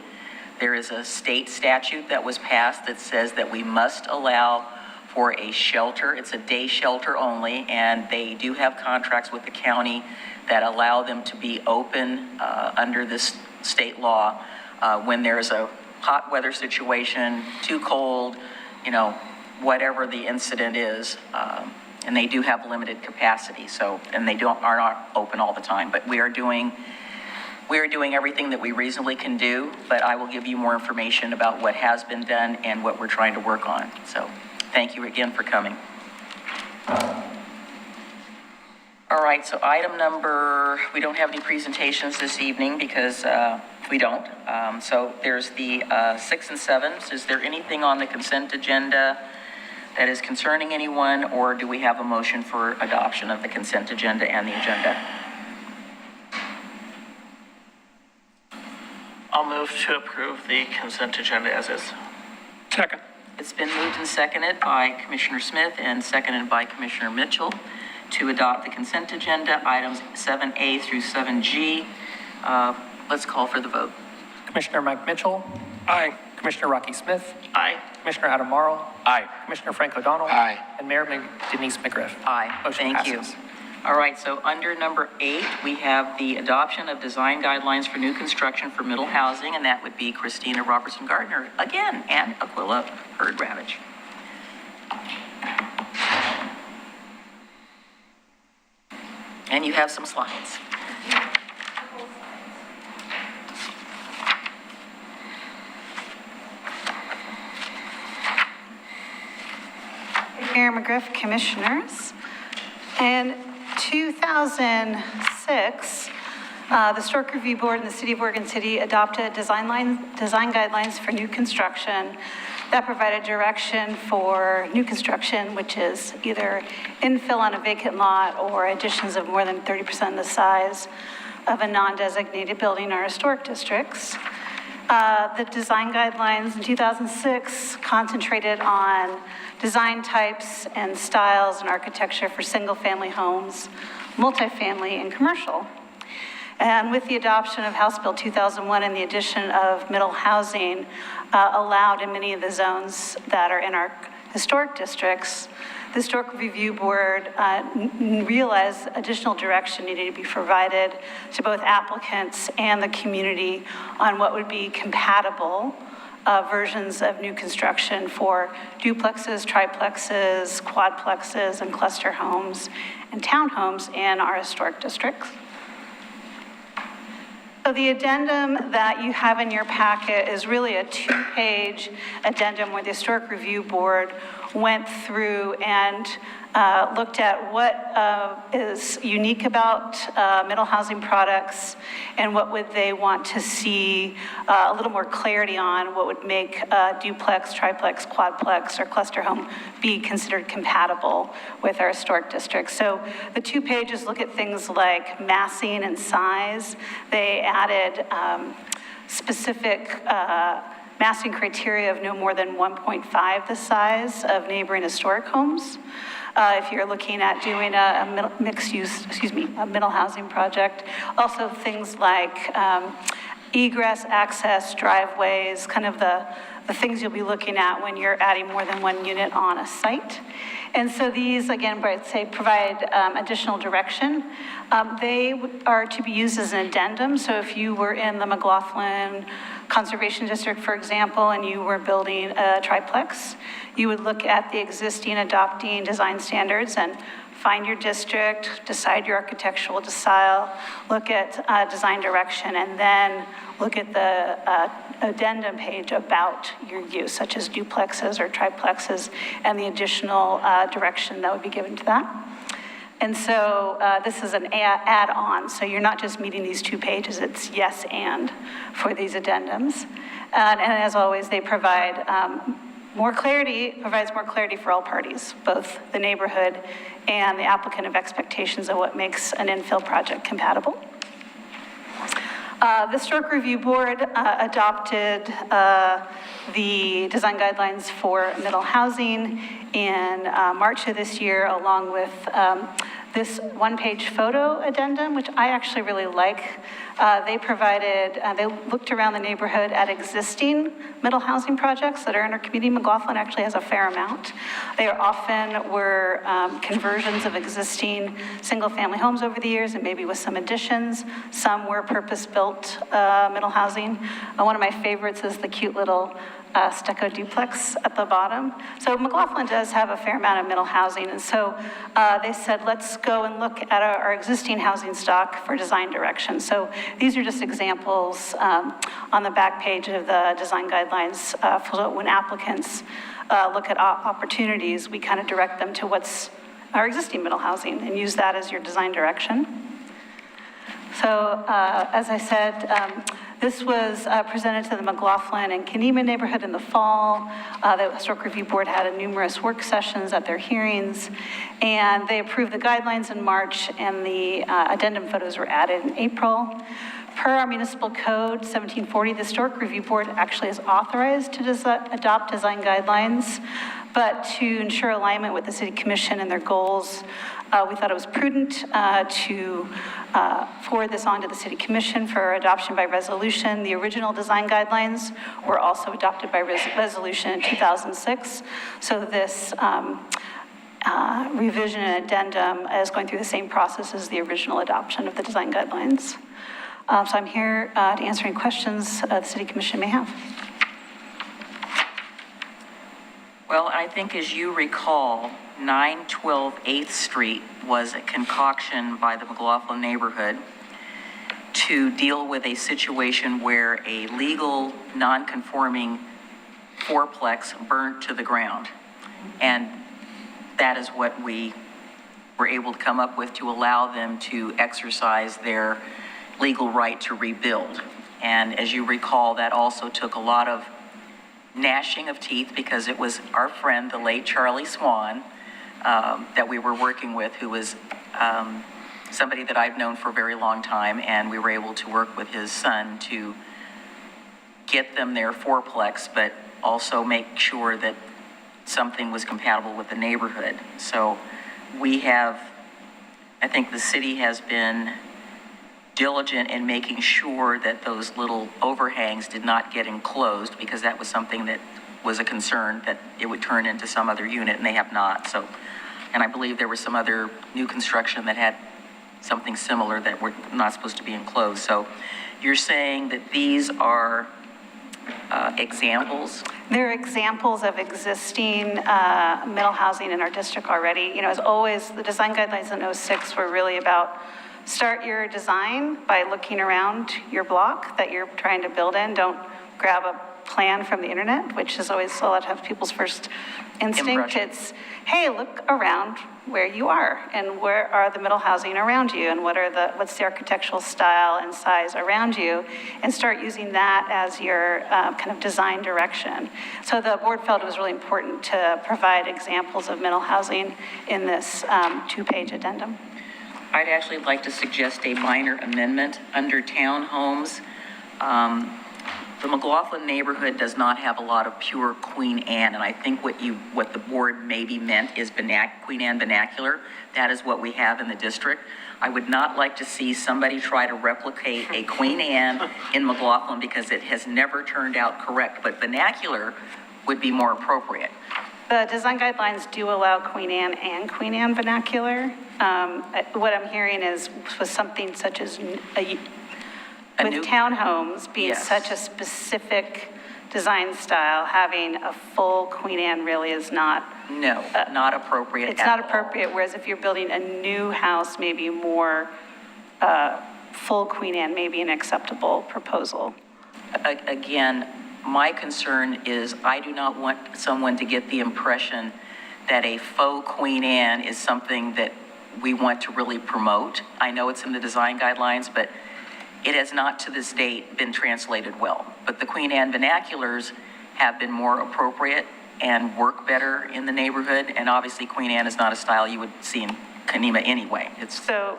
There is a state statute that was passed that says that we must allow for a shelter. It's a day shelter only, and they do have contracts with the county that allow them to be open under this state law when there's a hot weather situation, too cold, whatever the incident is, and they do have limited capacity. So, and they are not open all the time, but we are doing everything that we reasonably can do, but I will give you more information about what has been done and what we're trying to work on. So thank you again for coming. All right, so item number, we don't have any presentations this evening because we don't. So there's the 6 and 7. Is there anything on the consent agenda that is concerning anyone, or do we have a motion for adoption of the consent agenda and the agenda? I'll move to approve the consent agenda as is. Second. It's been moved and seconded by Commissioner Smith and seconded by Commissioner Mitchell to adopt the consent agenda, items 7A through 7G. Let's call for the vote. Commissioner Mike Mitchell. Aye. Commissioner Rocky Smith. Aye. Commissioner Adam Morrow. Aye. Commissioner Frank O'Donnell. Aye. And Mayor Denise McGriff. Aye. Motion Thank you. passes. All right, so under number 8, we have the adoption of design guidelines for new construction for middle housing, and that would be Christina Robertson Gardner again, and Aquila Hurd Ravage. And you have some slides. Mayor McGriff, Commissioners. In 2006, the Historic Review Board in the City of Oregon City adopted design guidelines for new construction that provided direction for new construction, which is either infill on a vacant lot or additions of more than 30% of the size of a non-designated building or historic districts. The design guidelines in 2006 concentrated on design types and styles and architecture for single-family homes, multifamily, and commercial. And with the adoption of House Bill 2001 and the addition of middle housing allowed in many of the zones that are in our historic districts, the Historic Review Board realized additional direction needed to be provided to both applicants and the community on what would be compatible versions of new construction for duplexes, triplexes, quadplexes, and cluster homes and townhomes in our historic districts. So the addendum that you have in your packet is really a two-page addendum where the Historic Review Board went through and looked at what is unique about middle housing products and what would they want to see a little more clarity on, what would make duplex, triplex, quadplex, or cluster home be considered compatible with our historic districts. So the 2 pages look at things like massing and size. They added specific massing criteria of no more than 1.5 the size of neighboring historic homes. If you're looking at doing a a middle housing project. Also things like egress, access, driveways, kind of the things you'll be looking at when you're adding more than one unit on a site. And so these, again, provide additional direction. They are to be used as an addendum. So if you were in the McLaughlin Conservation District, for example, and you were building a triplex, you would look at the existing adopting design standards and find your district, decide your architectural style, look at design direction, and then look at the addendum page about your use, such as duplexes or triplexes, and the additional direction that would be given to that. And so this is an add-on, so you're not just meeting these 2 pages, it's yes and for these addendums. And as always, they provide provides more clarity for all parties, both the neighborhood and the applicant of expectations of what makes an infill project compatible. The Historic Review Board adopted the design guidelines for middle housing in March of this year, along with this 1-page photo addendum, which I actually really like. They looked around the neighborhood at existing middle housing projects that are in our community. McLaughlin actually has a fair amount. They often were conversions of existing single-family homes over the years, and maybe with some additions. Some were purpose-built middle housing. One of my favorites is the cute little stucco duplex at the bottom. So McLaughlin does have a fair amount of middle housing, and so they said, let's go and look at our existing housing stock for design direction. So these are just examples on the back page of the design guidelines for when applicants look at opportunities, we kind of direct them to what's our existing middle housing and use that as your design direction. So as I said, this was presented to the McLaughlin and Kenema neighborhood in the fall. The Historic Review Board had numerous work sessions at their hearings, and they approved the guidelines in March, and the addendum photos were added in April. Per our municipal code 1740, the Historic Review Board actually is authorized to adopt design guidelines, but to ensure alignment with the City Commission and their goals, we thought it was prudent to forward this on to the City Commission for adoption by resolution. The original design guidelines were also adopted by resolution in 2006. So this revision and addendum is going through the same process as the original adoption of the design guidelines. So I'm here to answer any questions the City Commission may have. Well, I think as you recall, 912 8th Street was a concoction by the McLaughlin neighborhood to deal with a situation where a legal, non-conforming fourplex burnt to the ground. And that is what we were able to come up with to allow them to exercise their legal right to rebuild. And as you recall, that also took a lot of gnashing of teeth because it was our friend, the late Charlie Swan, that we were working with, who was somebody that I've known for a very long time, and we were able to work with his son to get them their fourplex, but also make sure that something was compatible with the neighborhood. So we have, I think the city has been diligent in making sure that those little overhangs did not get enclosed, because that was something that was a concern, that it would turn into some other unit, and they have not. So, and I believe there was some other new construction that had something similar that were not supposed to be enclosed. So you're saying that these are examples? They're examples of existing middle housing in our district already. You know, as always, the design guidelines in '06 were really about start your design by looking around your block that you're trying to build in. Don't grab a plan from the internet, which is always a lot of times people's first instinct. Impression. It's, hey, look around where you are and where are the middle housing around you and what's the architectural style and size around you, and start using that as your kind of design direction. So the board felt it was really important to provide examples of middle housing in this two-page addendum. I'd actually like to suggest a minor amendment under townhomes. The McLaughlin neighborhood does not have a lot of pure Queen Anne, and I think what the board maybe meant is Queen Anne vernacular. That is what we have in the district. I would not like to see somebody try to replicate a Queen Anne in McLaughlin, because it has never turned out correct, but vernacular would be more appropriate. The design guidelines do allow Queen Anne and Queen Anne vernacular. What I'm hearing is with something such as with townhomes being Yes. such a specific design style, having a full Queen Anne really is not. No, not appropriate It's at not all. appropriate, whereas if you're building a new house, maybe more full Queen Anne may be an acceptable proposal. Again, my concern is I do not want someone to get the impression that a faux Queen Anne is something that we want to really promote. I know it's in the design guidelines, but it has not to this date been translated well. But the Queen Anne vernaculars have been more appropriate and work better in the neighborhood. And obviously Queen Anne is not a style you would see in Kenema anyway. It's So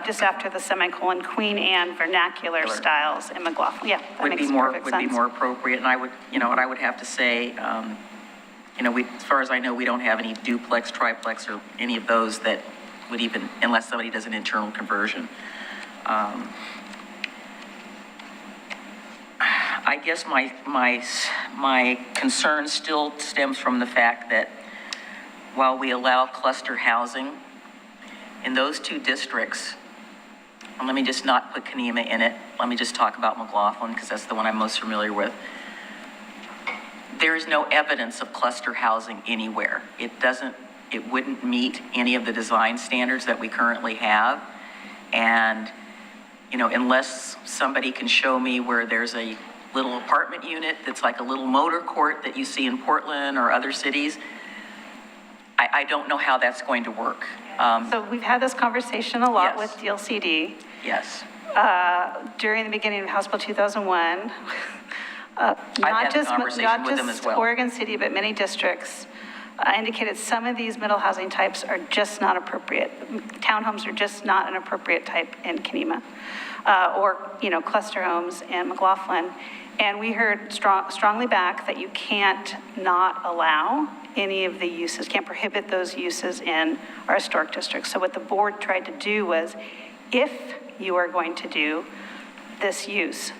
just after the semicolon, Queen Anne vernacular styles in McLaughlin. Yeah, that makes perfect sense. would be more appropriate. And I would, what I would have to say, as far as I know, we don't have any duplex, triplex, or any of those that would even, unless somebody does an internal conversion. I guess my concern still stems from the fact that while we allow cluster housing in those two districts, and let me just not put Kenema in it, let me just talk about McLaughlin, because that's the one I'm most familiar with. There is no evidence of cluster housing anywhere. It wouldn't meet any of the design standards that we currently have. And, unless somebody can show me where there's a little apartment unit that's like a little motor court that you see in Portland or other cities, I don't know how that's going to work. So we've had this conversation a lot Yes. with DLCD. Yes. During the beginning of House Bill 2001, had not a just conversation with them as well. Oregon City, but many districts indicated some of these middle housing types are just not appropriate. Townhomes are just not an appropriate type in Kenema, or cluster homes in McLaughlin. And we heard strongly back that you can't not allow any of the uses, can't prohibit those uses in our historic districts. So what the board tried to do was, if you are going to do this use,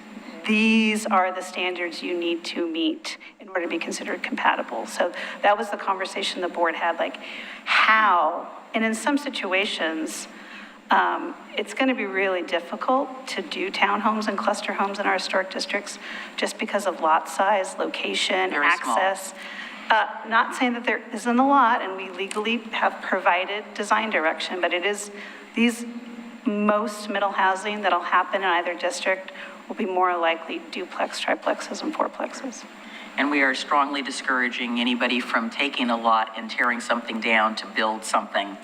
these are the standards you need to meet in order to be considered compatible. So that was the conversation the board had, like how, and in some situations, it's going to be really difficult to do townhomes and cluster homes in our historic districts just because of lot size, location, Very small. access. Not saying that there isn't a lot, and we legally have provided design direction, but it is most middle housing that'll happen in either district will be more likely duplex, triplexes, and fourplexes. And we are strongly discouraging anybody from taking a lot and tearing something down to build something.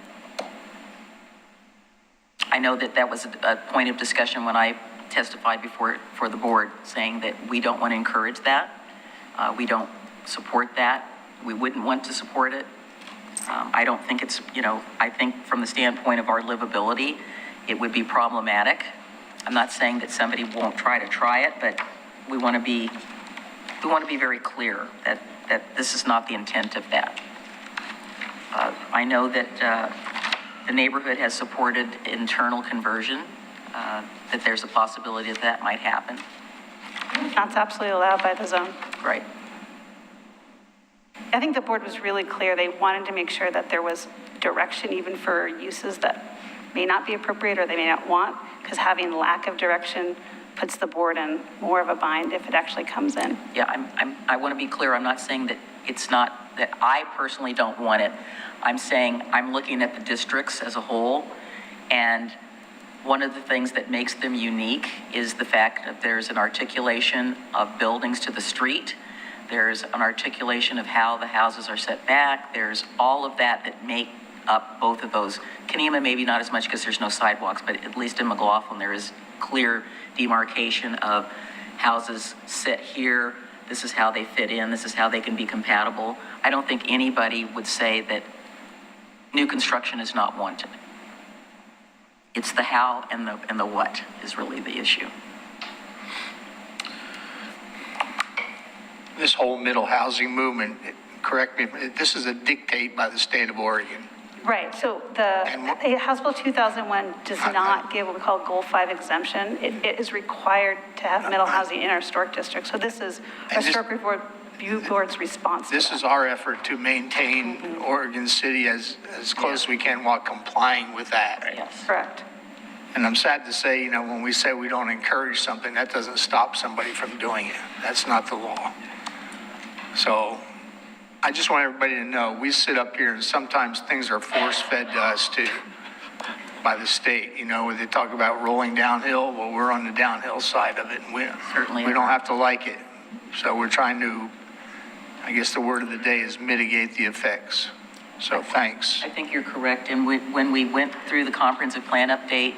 I know that was a point of discussion when I testified for the board, saying that we don't want to encourage that. We don't support that. We wouldn't want to support it. I don't think it's, I think from the standpoint of our livability, it would be problematic. I'm not saying that somebody won't try it, but we want to be very clear that this is not the intent of that. I know that the neighborhood has supported internal conversion. that there's a possibility that that might happen. That's absolutely allowed by the zone. Right. I think the board was really clear. They wanted to make sure that there was direction even for uses that may not be appropriate or they may not want, because having lack of direction puts the board in more of a bind if it actually comes in. Yeah, I want to be clear. I'm not saying that it's not, that I personally don't want it. I'm saying I'm looking at the districts as a whole, and one of the things that makes them unique is the fact that there's an articulation of buildings to the street. There's an articulation of how the houses are set back. There's all of that that make up both of those. Kenema, maybe not as much because there's no sidewalks, but at least in McLaughlin, there is clear demarcation of houses sit here. This is how they fit in. This is how they can be compatible. I don't think anybody would say that new construction is not wanted. It's the how and the what is really the issue. This whole middle housing movement, correct me, this is a dictate by the state of Oregon. Right, so House Bill 2001 does not give what we call Goal 5 exemption. It is required to have middle housing in our historic district. So this is our historic review board's response to This that. is our effort to maintain Oregon City as close as we can while complying with that. Yes. Correct. And I'm sad to say, when we say we don't encourage something, that doesn't stop somebody from doing it. That's not the law. So I just want everybody to know, we sit up here and sometimes things are force-fed to us too by the state, where they talk about rolling downhill. Well, we're on the downhill side of it, and we Certainly don't are. have to like it. So we're trying to, I guess the word of the day is mitigate the effects. So thanks. I think you're correct. And when we went through the comprehensive plan update,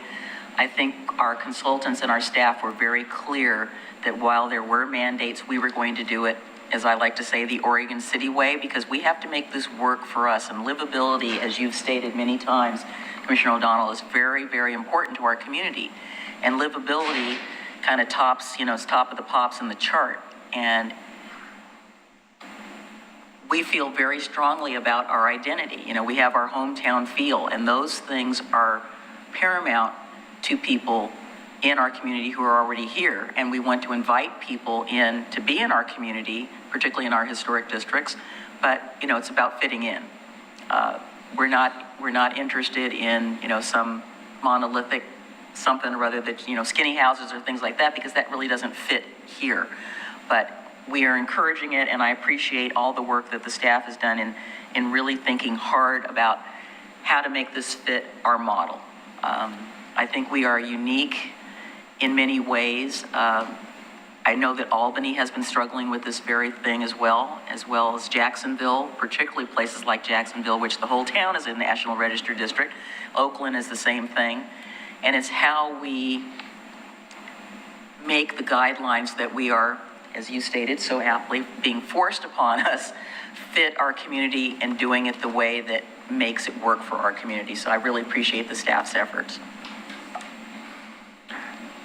I think our consultants and our staff were very clear that while there were mandates, we were going to do it, as I like to say, the Oregon City way, because we have to make this work for us. And livability, as you've stated many times, Commissioner O'Donnell, is very, very important to our community. And livability kind of tops, it's top of the pops in the chart. And we feel very strongly about our identity. We have our hometown feel, and those things are paramount to people in our community who are already here. And we want to invite people in to be in our community, particularly in our historic districts. But, it's about fitting in. We're not interested in, some monolithic something or other that, skinny houses or things like that, because that really doesn't fit here. But we are encouraging it, and I appreciate all the work that the staff has done in really thinking hard about how to make this fit our model. I think we are unique in many ways. I know that Albany has been struggling with this very thing as well as Jacksonville, particularly places like Jacksonville, which the whole town is in the National Register District. Oakland is the same thing. And it's how we make the guidelines that we are, as you stated so aptly, being forced upon us, fit our community and doing it the way that makes it work for our community. So I really appreciate the staff's efforts.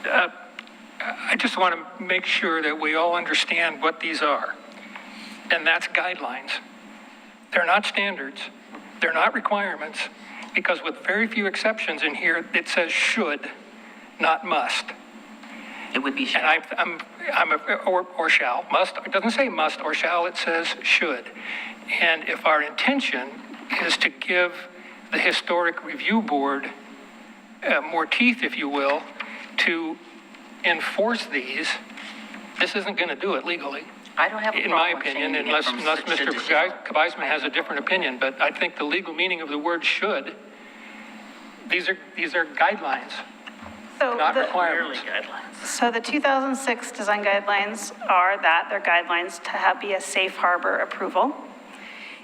I just want to make sure that we all understand what these are, and that's guidelines. They're not standards. They're not requirements, because with very few exceptions in here, it says should, not must. It would be shall. And or shall. Must, it doesn't say must or shall, it says should. And if our intention is to give the Historic Review Board more teeth, if you will, to enforce these, this isn't going to do it legally. I don't have a In my problem opinion, changing it unless from Mr. should to shall. Kavisman has a different opinion, but I think the legal meaning of the word should, these are guidelines, So not the- requirements. So the 2006 design guidelines are that, they're guidelines to be a safe harbor approval.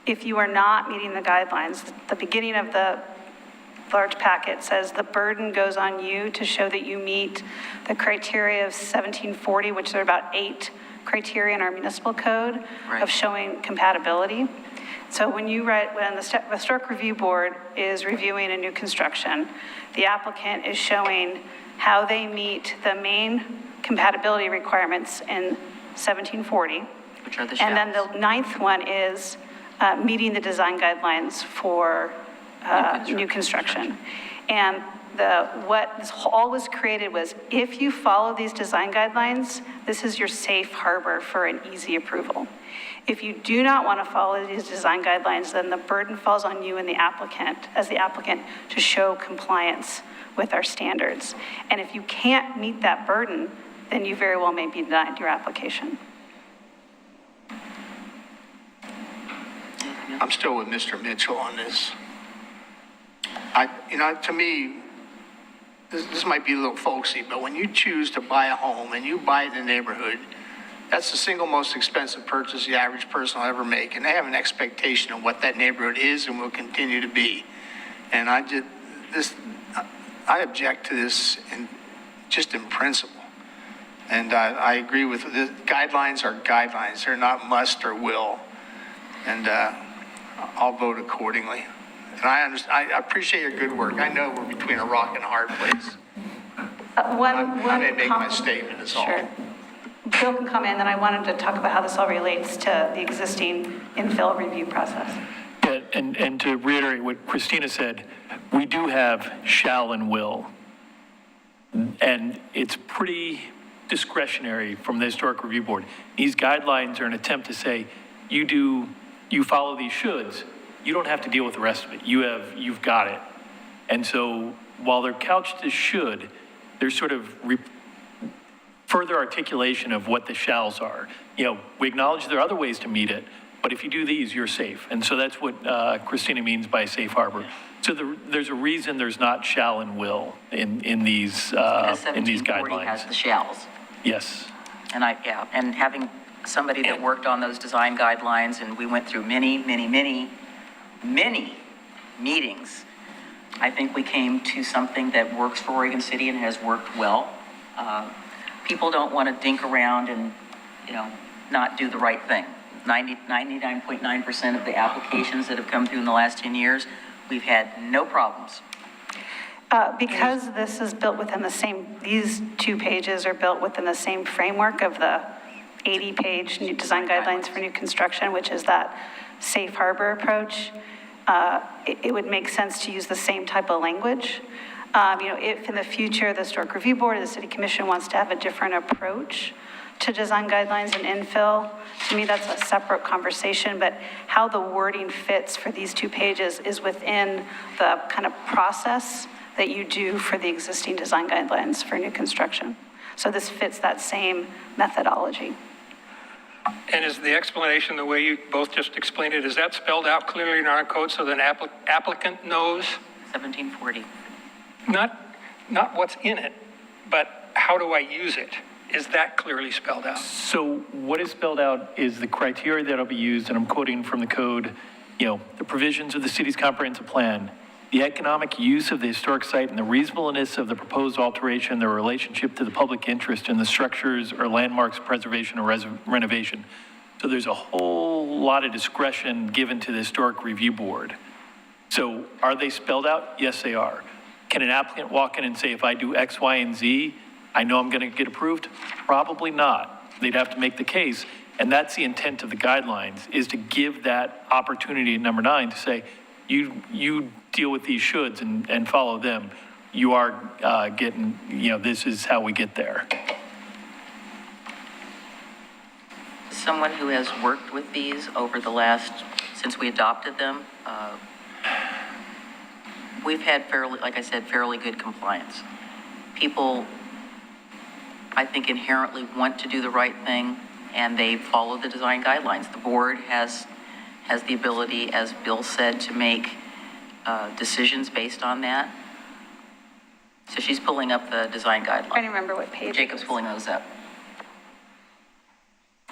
If you are not meeting the guidelines, the beginning of the large packet says the burden goes on you to show that you meet the criteria of 1740, which are about 8 criteria in our municipal code Right. of showing compatibility. So when the Historic Review Board is reviewing a new construction, the applicant is showing how they meet the main compatibility requirements in 1740. Which are the And then shalls. the 9th one is meeting the design guidelines for new construction. And what this all was created was, if you follow these design guidelines, this is your safe harbor for an easy approval. If you do not want to follow these design guidelines, then the burden falls on you and the applicant, as the applicant, to show compliance with our standards. And if you can't meet that burden, then you very well may be denied your application. I'm still with Mr. Mitchell on this. To me, this might be a little folksy, but when you choose to buy a home and you buy it in the neighborhood, that's the single most expensive purchase the average person will ever make. And they have an expectation of what that neighborhood is and will continue to be. And I object to this just in principle. And I agree with the guidelines are guidelines. They're not must or will. And I'll vote accordingly. And I appreciate your good work. I know we're between a rock and a hard place. I may make my statement, is all. Sure. Bill can come in, and I wanted to talk about how this all relates to the existing infill review process. Yeah, and to reiterate what Christina said, we do have shall and will. And it's pretty discretionary from the Historic Review Board. These guidelines are an attempt to say, you follow these shoulds, you don't have to deal with the rest of it. You've got it. And so while they're couched as should, there's sort of further articulation of what the shalls are. We acknowledge there are other ways to meet it, but if you do these, you're safe. And so that's what Christina means by safe harbor. So there's a reason there's not shall and will in these Because guidelines. 1740 has the shalls. Yes. And and having somebody that worked on those design guidelines, and we went through many meetings, I think we came to something that works for Oregon City and has worked well. People don't want to dink around and, not do the right thing. 99.9% of the applications that have come through in the last 10 years, we've had no problems. Because this is built within these 2 pages are built within the same framework of the 80-page new design guidelines for new construction, which is that safe harbor approach, it would make sense to use the same type of language. If in the future the Historic Review Board or the City Commission wants to have a different approach to design guidelines and infill, to me that's a separate conversation, but how the wording fits for these 2 pages is within the kind of process that you do for the existing design guidelines for new construction. So this fits that same methodology. And is the explanation, the way you both just explained it, is that spelled out clearly in our code so that an applicant knows? 1740. Not what's in it, but how do I use it? Is that clearly spelled out? So what is spelled out is the criteria that'll be used, and I'm quoting from the code, the provisions of the city's comprehensive plan, the economic use of the historic site and the reasonableness of the proposed alteration, their relationship to the public interest in the structures or landmarks preservation or renovation. So there's a whole lot of discretion given to the Historic Review Board. So are they spelled out? Yes, they are. Can an applicant walk in and say, if I do X, Y, and Z, I know I'm going to get approved? Probably not. They'd have to make the case. And that's the intent of the guidelines, is to give that opportunity at number 9 to say, you deal with these shoulds and follow them. You are getting, this is how we get there. Someone who has worked with these over the since we adopted them, we've had fairly good compliance. People, I think, inherently want to do the right thing, and they follow the design guidelines. The board has the ability, as Bill said, to make decisions based on that. So she's pulling up the design guidelines. I don't remember what page. Jacob's pulling those up.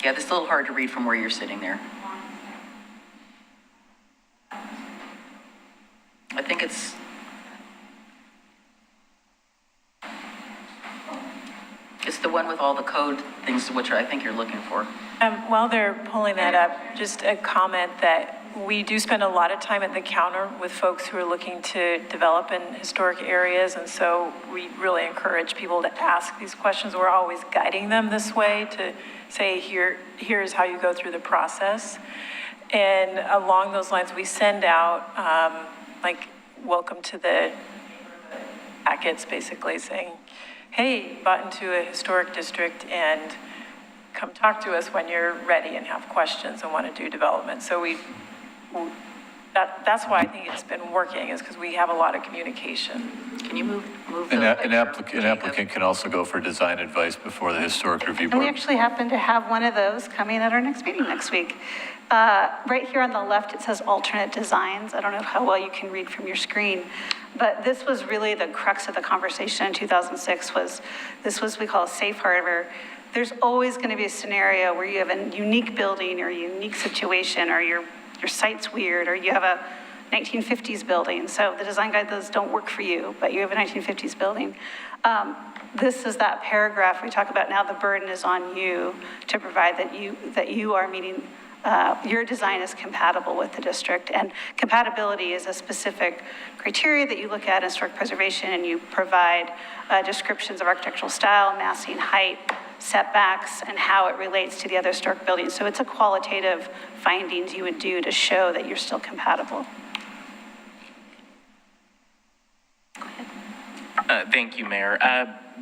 Yeah, this is a little hard to read from where you're sitting there. I think it's the one with all the code things, which I think you're looking for. While they're pulling that up, just a comment that we do spend a lot of time at the counter with folks who are looking to develop in historic areas, and so we really encourage people to ask these questions. We're always guiding them this way to say, here's how you go through the process. And along those lines, we send out, welcome to the packets basically saying, hey, bought into a historic district and come talk to us when you're ready and have questions and want to do development. So that's why I think it's been working, is because we have a lot of communication. Can you move An the applicant can also go for design advice before the historic review And we board. actually happen to have one of those coming at our next meeting next week. Right here on the left, it says alternate designs. I don't know how well you can read from your screen, but this was really the crux of the conversation in 2006 was, this was, we call a safe harbor. There's always going to be a scenario where you have a unique building or a unique situation, or your site's weird, or you have a 1950s building. So the design guidelines don't work for you, but you have a 1950s building. This is that paragraph we talk about now. The burden is on you to provide that you are meeting, your design is compatible with the district. And compatibility is a specific criteria that you look at in historic preservation, and you provide descriptions of architectural style, massing, height, setbacks, and how it relates to the other historic buildings. So it's a qualitative findings you would do to show that you're still compatible. Thank you, Mayor.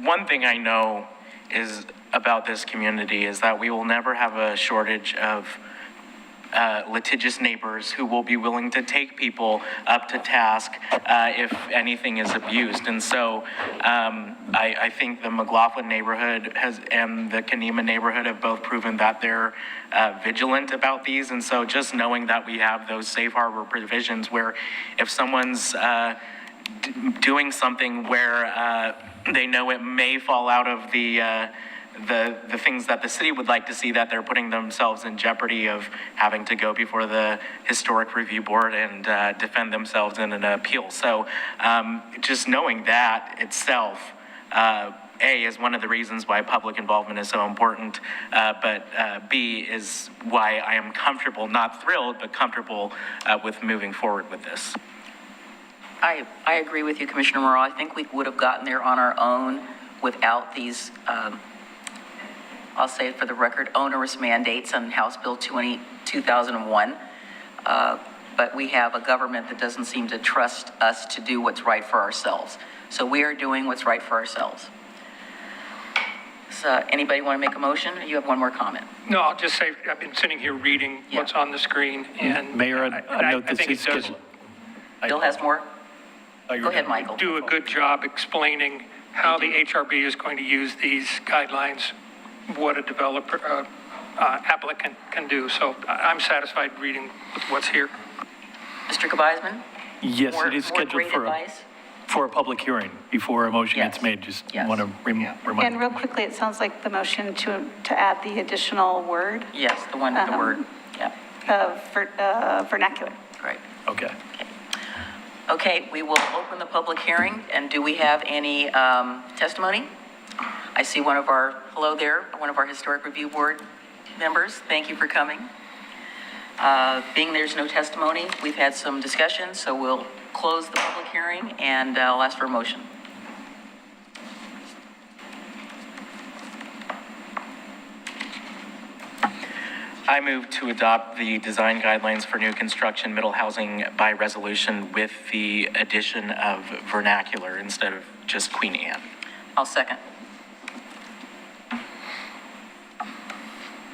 One thing I know is about this community is that we will never have a shortage of litigious neighbors who will be willing to take people up to task if anything is abused. And so I think the McLaughlin neighborhood and the Kanema neighborhood have both proven that they're vigilant about these. And so just knowing that we have those safe harbor provisions where if someone's doing something where they know it may fall out of the things that the city would like to see, that they're putting themselves in jeopardy of having to go before the historic review board and defend themselves in an appeal. So just knowing that itself, A, is one of the reasons why public involvement is so important, but B, is why I am comfortable, not thrilled, but comfortable with moving forward with this. I agree with you, Commissioner Morrow. I think we would have gotten there on our own without these, I'll say it for the record, onerous mandates on House Bill 2001. But we have a government that doesn't seem to trust us to do what's right for ourselves. So we are doing what's right for ourselves. So anybody want to make a motion? You have one more comment. No, I'll just say, I've been sitting here reading what's on the screen, and Mayor, I note I this think is it does scheduled. Bill has more? Oh, Go ahead, Michael. do a good job explaining how the HRB is going to use these guidelines, what a developer, applicant can do. So I'm satisfied reading with what's here. Mr. Kabizman? Yes, it is More scheduled great for advice? a public hearing before a motion gets Yes. made. Just Yes. want to remind. And real quickly, it sounds like the motion to add the additional word Yes, the one with the word, yeah, of vernacular. right. Okay. Okay, we will open the public hearing, and do we have any testimony? I see one of our, hello there, one of our Historic Review Board members. Thank you for coming. Being there's no testimony, we've had some discussion, so we'll close the public hearing, and I'll ask for a motion. I move to adopt the design guidelines for new construction middle housing by resolution with the addition of vernacular instead of just Queen Anne. I'll second.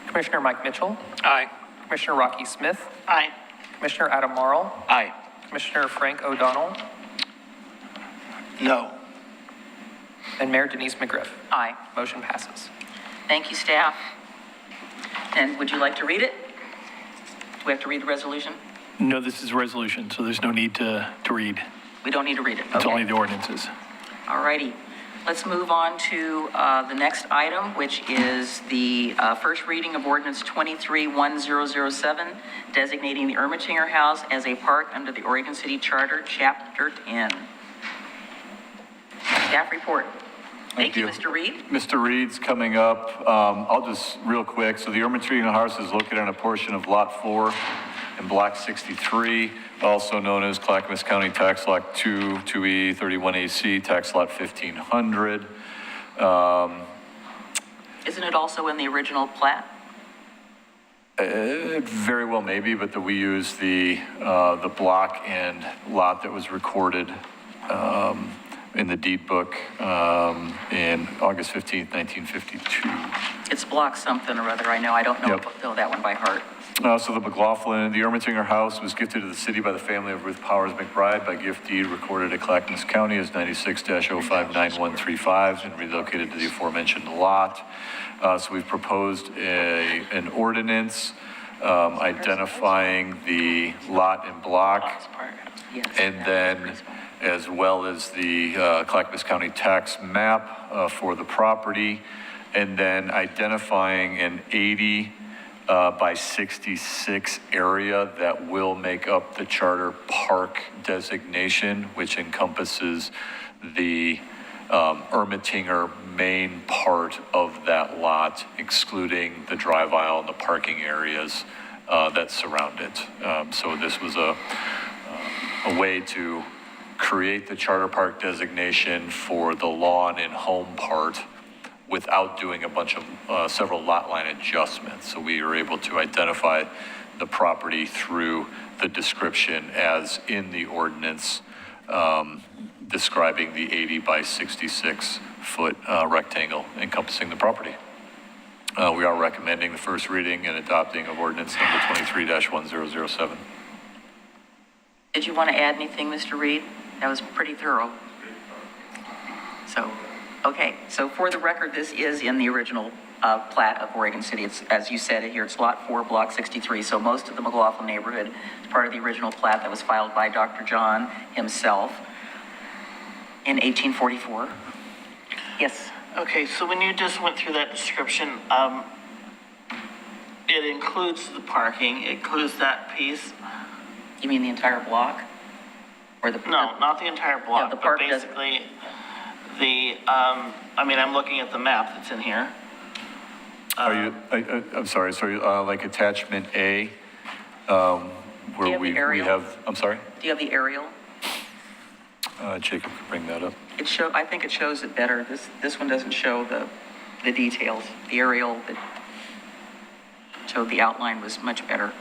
Commissioner Mike Mitchell, Aye. Commissioner Rocky Smith, Aye. Commissioner Adam Marl, Aye. Commissioner Frank O'Donnell, No. and Mayor Denise McGriff. Aye. Motion passes. Thank you, staff. And would you like to read it? Do we have to read the resolution? No, this is a resolution, so there's no need to read. We don't need to read it. It's Okay. only the ordinances. All righty. Let's move on to the next item, which is the first reading of Ordinance 23-1007, designating the Ermatinger House as a park under the Oregon City Charter, Chapter 10. Staff report. Thank you, Mr. Reed. Mr. Reed's coming up. I'll just real quick. So the Ermatinger House is located on a portion of Lot 4 in Block 63, also known as Clackamas County Tax Lot 2, 2E, 31AC, Tax Lot 1500. Isn't it also in the original plat? Very well maybe, but we use the block and lot that was recorded in the deed book in August 15th, 1952. It's block something or other, I know, I don't know that one by heart. So the McLaughlin, the Ermatinger house was gifted to the city by the family of Ruth Powers McBride by gift deed recorded at Clackamas County as 96-059135 and relocated to the aforementioned lot. So we've proposed an ordinance identifying the lot and block, and then as well as the Clackamas County tax map for the property, and then identifying an 80 by 66 area that will make up the charter park designation, which encompasses the Ermatinger main part of that lot, excluding the drive aisle and the parking areas that surround it. So this was a way to create the charter park designation for the lawn and home part without doing a bunch of several lot line adjustments. So we were able to identify the property through the description as in the ordinance describing the 80 by 66 foot rectangle encompassing the property. We are recommending the first reading and adopting of ordinance number 23-1007. Did you want to add anything, Mr. Reed? That was pretty thorough. So, okay, so for the record, this is in the original plat of Oregon City. It's, as you said here, it's Lot 4, Block 63. So most of the McLaughlin neighborhood is part of the original plat that was filed by Dr. John himself in 1844. Yes. Okay, so when you just went through that description, it includes the parking, it includes that piece. You mean the entire block? Or the No, not the entire block, Yeah, the park but basically I mean, I'm looking at the map that's in here. Are you, I'm sorry, like attachment A, where we have, I'm sorry? Do you have the aerial? Jacob could bring that up. I think it shows it better. This one doesn't show the details. The aerial that showed the outline was much better.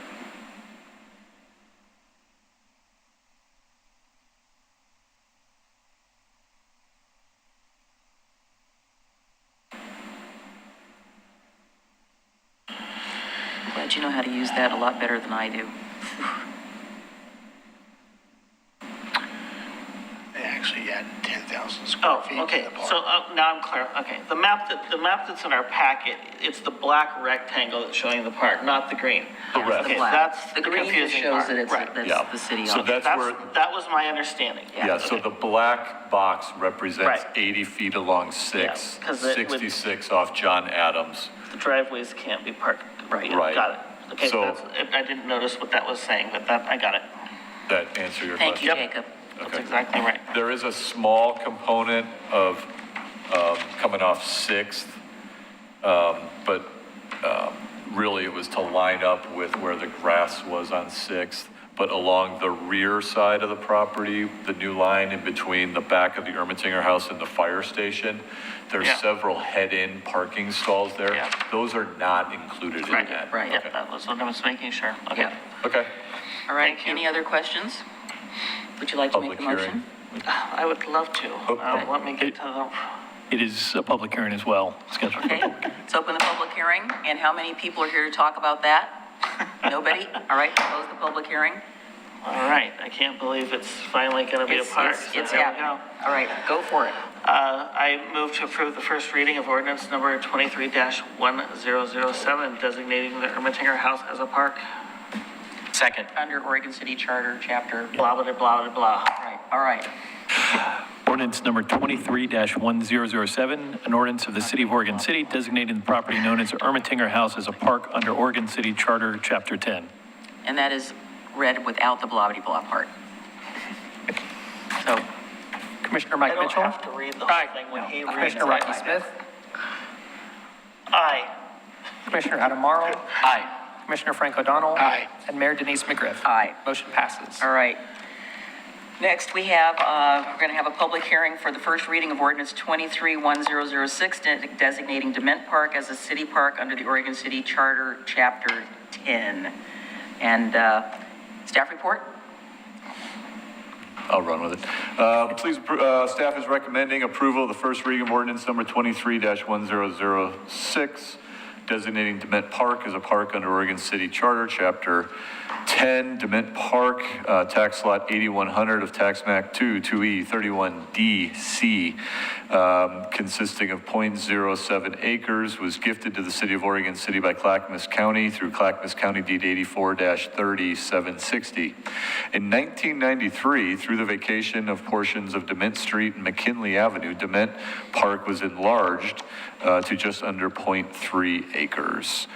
I'm glad you know how to use that a lot better than I do. They actually add 10,000 square feet. Okay, to the park. so now I'm clear. Okay, the map that's in our packet, it's the black rectangle that's showing the park, not the green. Correct. Okay, black. that's The the green just confusing shows part. that it's Right. that's the city So on. that's where, That was my understanding. yeah, so the black box represents Right. 80 feet along 6, Yeah, 'cause it would- 66 off John Adams. The driveways can't be parked. Right. Right. Got it. Okay, So- I didn't notice what that was saying, but I got it. That answer your Thank question? you, Jacob. That's Okay. exactly right. There is a small component of coming off 6th, but really it was to line up with where the grass was on 6th. But along the rear side of the property, the new line in between the back of the Ermatinger house and the fire station, there's Yeah. several head-in parking stalls there. Yeah. Those are not included in Right, that. right. Yeah, Okay. that was what I was making sure. Okay. Yeah. Okay. All right, Thank you. any other questions? Would you like to make Public the motion? I would love to. Let me get to the, It is a public hearing as well, scheduled. Okay, let's open the public hearing, and how many people are here to talk about that? Nobody? All right, close the public hearing. all right, I can't believe it's finally going to be a park. So It's here we happening. go. All right, go for it. I move to approve the first reading of ordinance number 23-1007, designating the Ermatinger House as a park. Second. Under Oregon City Charter, Chapter. Blah, blah, blah, blah, blah. All right. Ordinance number 23-1007, an ordinance of the City of Oregon City designating the property known as Ermatinger House as a park under Oregon City Charter, Chapter 10. And that is read without the blah-blah part. So, Commissioner I Mike don't Mitchell. have to read the whole thing when he reads Commissioner it. Rocky Smith. Aye. Commissioner Adam Marl. Aye. Commissioner Frank O'Donnell. Aye. And Mayor Denise McGriff. aye. Motion passes. All right. Next, we have, we're going to have a public hearing for the first reading of ordinance 23-1006, designating Dement Park as a city park under the Oregon City Charter, Chapter 10. And staff report? I'll run with it. Staff is recommending approval of the first reading of ordinance number 23-1006, designating Dement Park as a park under Oregon City Charter, Chapter 10, Dement Park, tax lot 8100 of tax map 2E 31DC, consisting of 0.07 acres, was gifted to the city of Oregon City by Clackamas County through Clackamas County Deed 84-3760. In 1993, through the vacation of portions of Dement Street and McKinley Avenue, Dement Park was enlarged to just under 0.3 acres.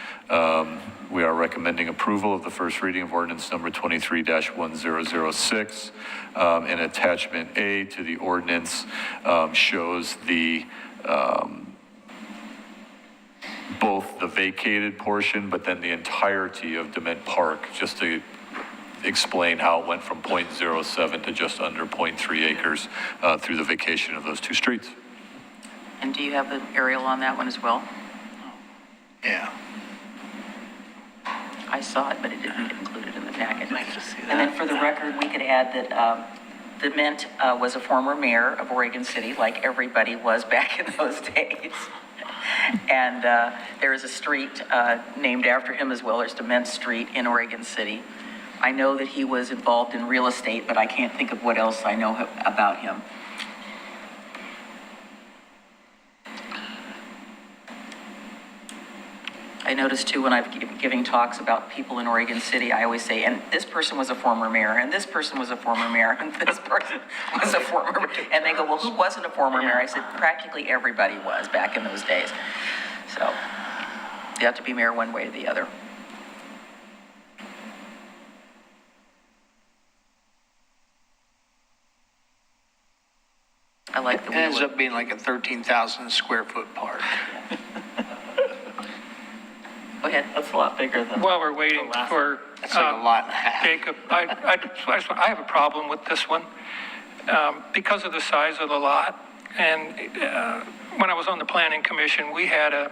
We are recommending approval of the first reading of ordinance number 23-1006. And attachment A to the ordinance shows the both the vacated portion, but then the entirety of Dement Park, just to explain how it went from 0.07 to just under 0.3 acres through the vacation of those two streets. And do you have the aerial on that one as well? Yeah. I saw it, but it didn't get included in the packet. And then for the record, we could add that Dement was a former mayor of Oregon City, like everybody was back in those days. And there is a street named after him as well. There's Dement Street in Oregon City. I know that he was involved in real estate, but I can't think of what else I know about him. I noticed too, when I'm giving talks about people in Oregon City, I always say, and this person was a former mayor, and this person was a former mayor, and this person was a former mayor. And they go, well, who wasn't a former mayor? I said, practically everybody was back in those days. So you have to be mayor one way or the other. I like the It ends up being like a 13,000 square foot park. Go ahead. That's a lot bigger than. While we're waiting for That's like a lot and a half. Jacob, I have a problem with this one because of the size of the lot. And when I was on the planning commission, we had a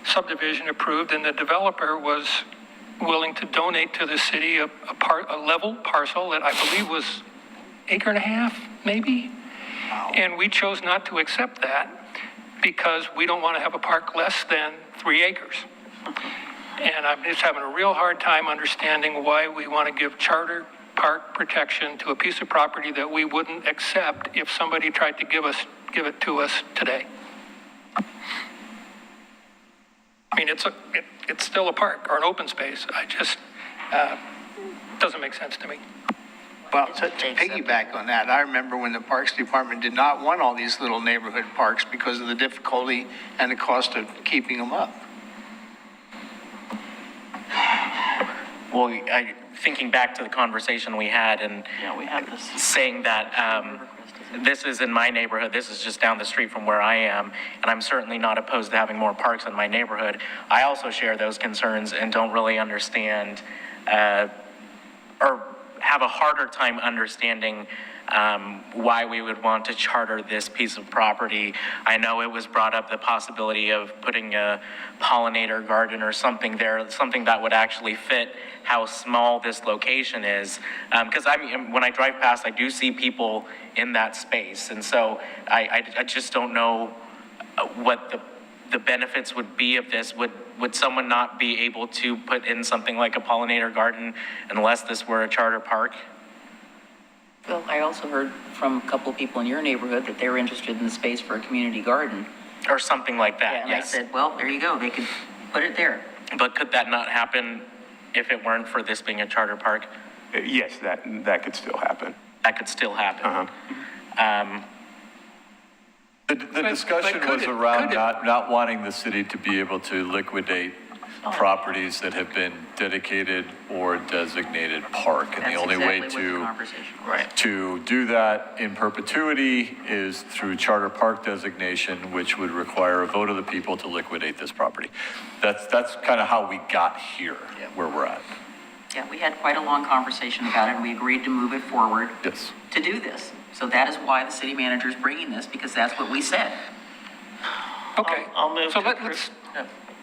subdivision approved, and the developer was willing to donate to the city a level parcel that I believe was 1.5 acres, maybe. Wow. And we chose not to accept that because we don't want to have a park less than 3 acres. And I'm just having a real hard time understanding why we want to give charter park protection to a piece of property that we wouldn't accept if somebody tried to give it to us today. I mean, it's still a park or an open space. I just, doesn't make sense to me. Well, to piggyback on that, I remember when the Parks Department did not want all these little neighborhood parks because of the difficulty and the cost of keeping them up. Well, thinking back to the conversation we had and We have this. saying that this is in my neighborhood, this is just down the street from where I am, and I'm certainly not opposed to having more parks in my neighborhood. I also share those concerns and don't really understand or have a harder time understanding why we would want to charter this piece of property. I know it was brought up the possibility of putting a pollinator garden or something there, something that would actually fit how small this location is. Because I mean, when I drive past, I do see people in that space. And so I just don't know what the benefits would be of this. Would someone not be able to put in something like a pollinator garden unless this were a charter park? Well, I also heard from a couple of people in your neighborhood that they were interested in the space for a community garden. Or something like that, And yes. I said, well, there you go. They could put it there. But could that not happen if it weren't for this being a charter park? Yes, that could still happen. That could still happen. The discussion was around not wanting the city to be able to liquidate properties that have been dedicated or designated park. And the only way to do that in perpetuity is through charter park designation, which would require a vote of the people to liquidate this property. That's kind of how we got here, where we're at. Yeah, we had quite a long conversation about it, and we agreed to move it forward. Yes. To do this. So that is why the city manager is bringing this, because that's what we said. Okay. I'll move So to let's,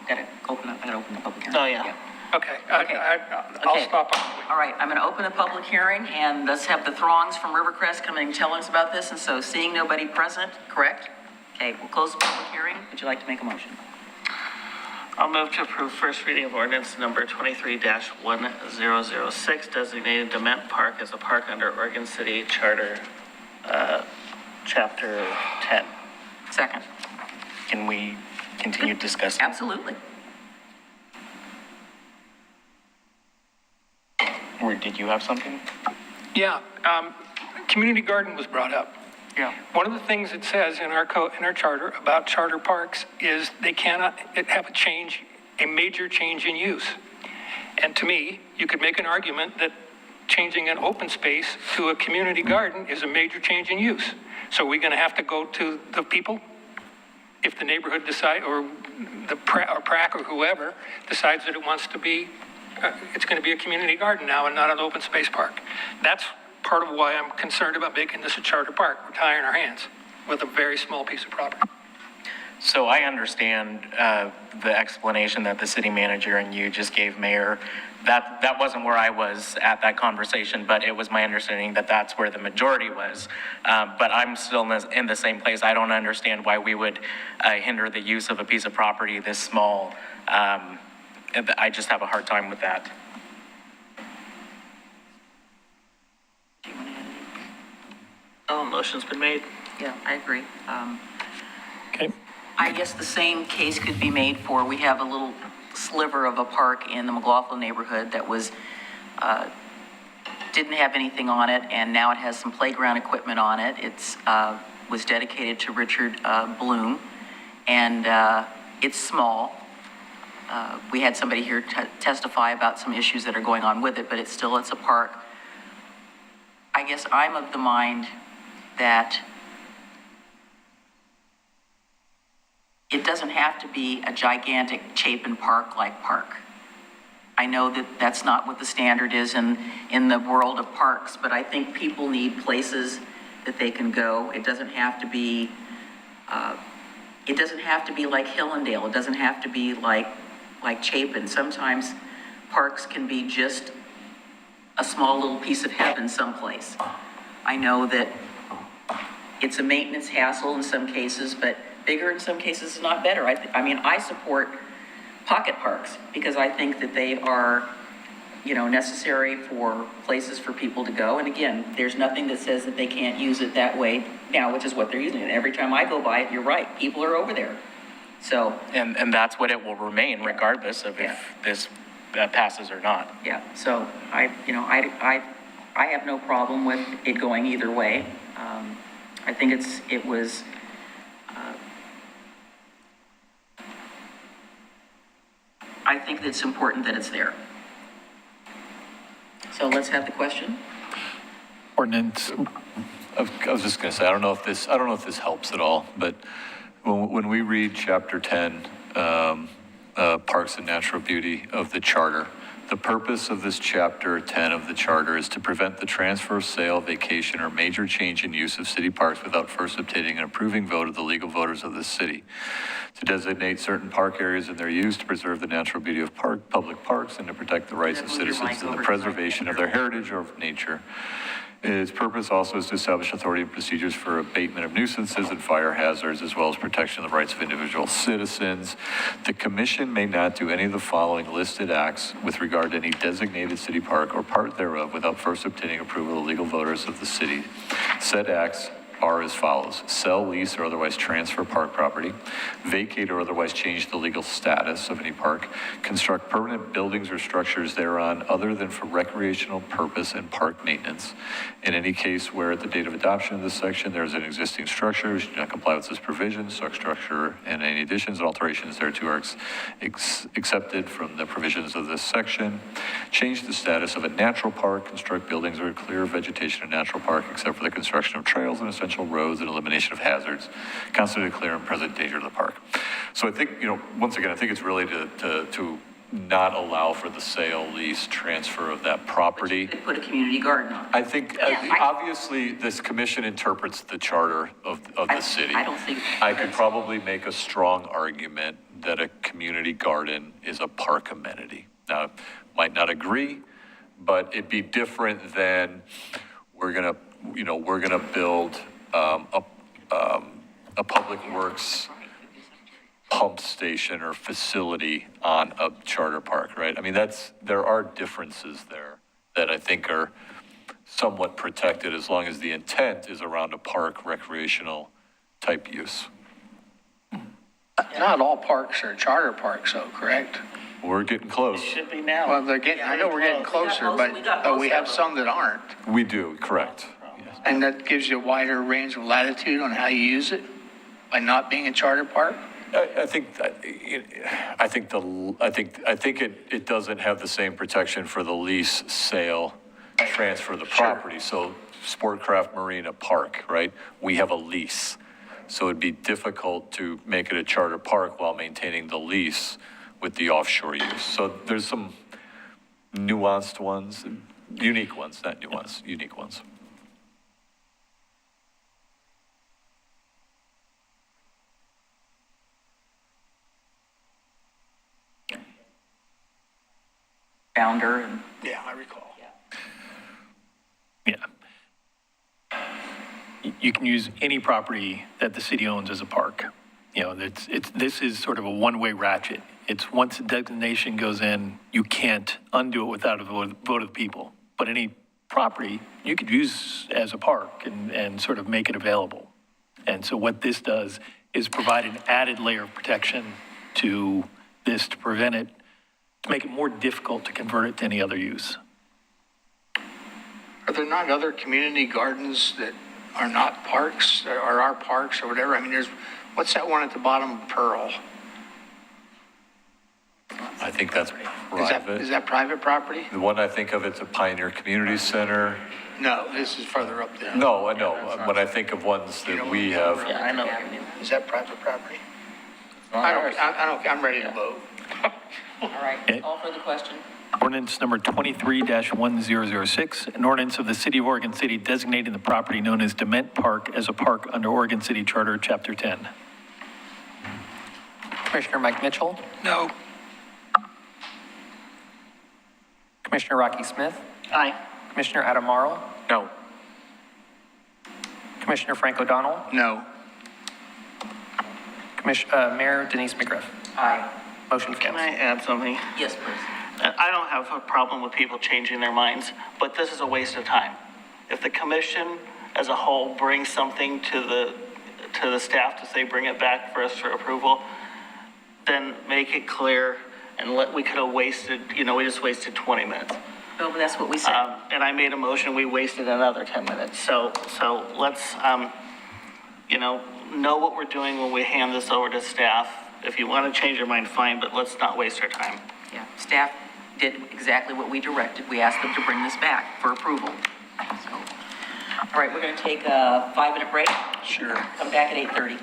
Gotta open up the public hearing. Oh, yeah. Okay, Okay. I'll Okay. stop. All right, I'm going to open the public hearing, and let's have the throngs from Rivercrest come and tell us about this. And so seeing nobody present, correct? Okay, we'll close the public hearing. Would you like to make a motion? I'll move to approve first reading of ordinance number 23-1006, designating Dement Park as a park under Oregon City Charter, Chapter 10. Second. Can we continue discussing? Absolutely. Or did you have something? Yeah, community garden was brought up. Yeah. One of the things it says in our charter about charter parks is they cannot have a major change in use. And to me, you could make an argument that changing an open space to a community garden is a major change in use. So are we going to have to go to the people? If the neighborhood decide, or the PRAC or whoever decides that it wants to be, it's going to be a community garden now and not an open space park. That's part of why I'm concerned about making this a charter park. We're tying our hands with a very small piece of property. So I understand the explanation that the city manager and you just gave, Mayor. That wasn't where I was at that conversation, but it was my understanding that that's where the majority was. But I'm still in the same place. I don't understand why we would hinder the use of a piece of property this small. I just have a hard time with that. Oh, motion's been made. Yeah, I agree. Okay. I guess the same case could be made for, we have a little sliver of a park in the McLaughlin neighborhood that was, didn't have anything on it, and now it has some playground equipment on it. It's, was dedicated to Richard Bloom, and it's small. We had somebody here testify about some issues that are going on with it, but it's a park. I guess I'm of the mind that it doesn't have to be a gigantic Chapin Park-like park. I know that that's not what the standard is in the world of parks, but I think people need places that they can go. It doesn't have to be like Hillendale. It doesn't have to be like Chapin. Sometimes parks can be just a small little piece of heaven someplace. I know that it's a maintenance hassle in some cases, but bigger in some cases is not better. I support pocket parks because I think that they are, necessary for places for people to go. And again, there's nothing that says that they can't use it that way now, which is what they're using it. Every time I go by it, you're right, people are over there. So. And that's what it will remain regardless of if this passes or not. Yeah, so I have no problem with it going either way. I think it was I think it's important that it's there. So let's have the question. Ordinance. I was just going to say, I don't know if this helps at all, but when we read Chapter 10, Parks and Natural Beauty of the Charter, the purpose of this Chapter 10 of the Charter is to prevent the transfer, sale, vacation, or major change in use of city parks without first obtaining an approving vote of the legal voters of the city, to designate certain park areas and their use, to preserve the natural beauty of public parks, and to protect the rights of citizens in the preservation of their heritage or of nature. Its purpose also is to establish authority and procedures for abatement of nuisances and fire hazards, as well as protection of the rights of individual citizens. The commission may not do any of the following listed acts with regard to any designated city park or part thereof without first obtaining approval of the legal voters of the city. Said acts are as follows: sell, lease, or otherwise transfer park property, vacate or otherwise change the legal status of any park, construct permanent buildings or structures thereon other than for recreational purpose and park maintenance. In any case where at the date of adoption of this section there is an existing structure which do not comply with this provision, such structure and any additions and alterations thereto are accepted from the provisions of this section. Change the status of a natural park, construct buildings or clear vegetation in a natural park except for the construction of trails and essential roads and elimination of hazards constitute a clear and present danger to the park. So I think, once again, I think it's really to not allow for the sale, lease, transfer of that property. They put a community garden on it. I think, obviously, this commission interprets the charter of the city. I don't think. I could probably make a strong argument that a community garden is a park amenity. Now, might not agree, but it'd be different than we're gonna build a public works pump station or facility on a charter park, right? I mean, there are differences there that I think are somewhat protected as long as the intent is around a park recreational type use. Not all parks are charter parks, though, correct? We're getting close. Should be now. Well, I know we're getting closer, but we have some that aren't. We do, correct. And that gives you a wider range of latitude on how you use it by not being a charter park? I think it doesn't have the same protection for the lease, sale, transfer of the property. So Sportcraft Marina Park, right? We have a lease. So it'd be difficult to make it a charter park while maintaining the lease with the offshore use. So there's some nuanced ones, unique ones, not nuanced, unique ones. Founder and. Yeah, I recall. Yeah. You can use any property that the city owns as a park. You know, this is sort of a one-way ratchet. It's once a designation goes in, you can't undo it without a vote of the people. But any property you could use as a park and sort of make it available. And so what this does is provide an added layer of protection to this to prevent it, to make it more difficult to convert it to any other use. Are there not other community gardens that are not parks, or are parks or whatever? I mean, what's that one at the bottom of Pearl? I think that's private. Is that private property? The one I think of, it's a Pioneer Community Center. No, this is further up there. No, I know. When I think of ones that we have, Yeah, I know. Is that private property? I'm ready to vote. All right, call for the question. Ordinance number 23-1006, an ordinance of the City of Oregon City designating the property known as Dement Park as a park under Oregon City Charter, Chapter 10. Commissioner Mike Mitchell, No. Commissioner Rocky Smith, Aye. Commissioner Adam Marl, No. Commissioner Frank O'Donnell, No. Mayor Denise McGriff. Aye. Motion Can fails. I add something? Yes, please. I don't have a problem with people changing their minds, but this is a waste of time. If the commission as a whole brings something to the staff to say, bring it back for us for approval, then make it clear, and we could have wasted, we just wasted 20 minutes. No, but that's what we said. And I made a motion, we wasted another 10 minutes. So let's, know what we're doing when we hand this over to staff. If you want to change your mind, fine, but let's not waste our time. Yeah, staff did exactly what we directed. We asked them to bring this back for approval. So, all right, we're going to take a 5-minute break. Sure. Come back at 8:30.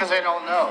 because I don't know.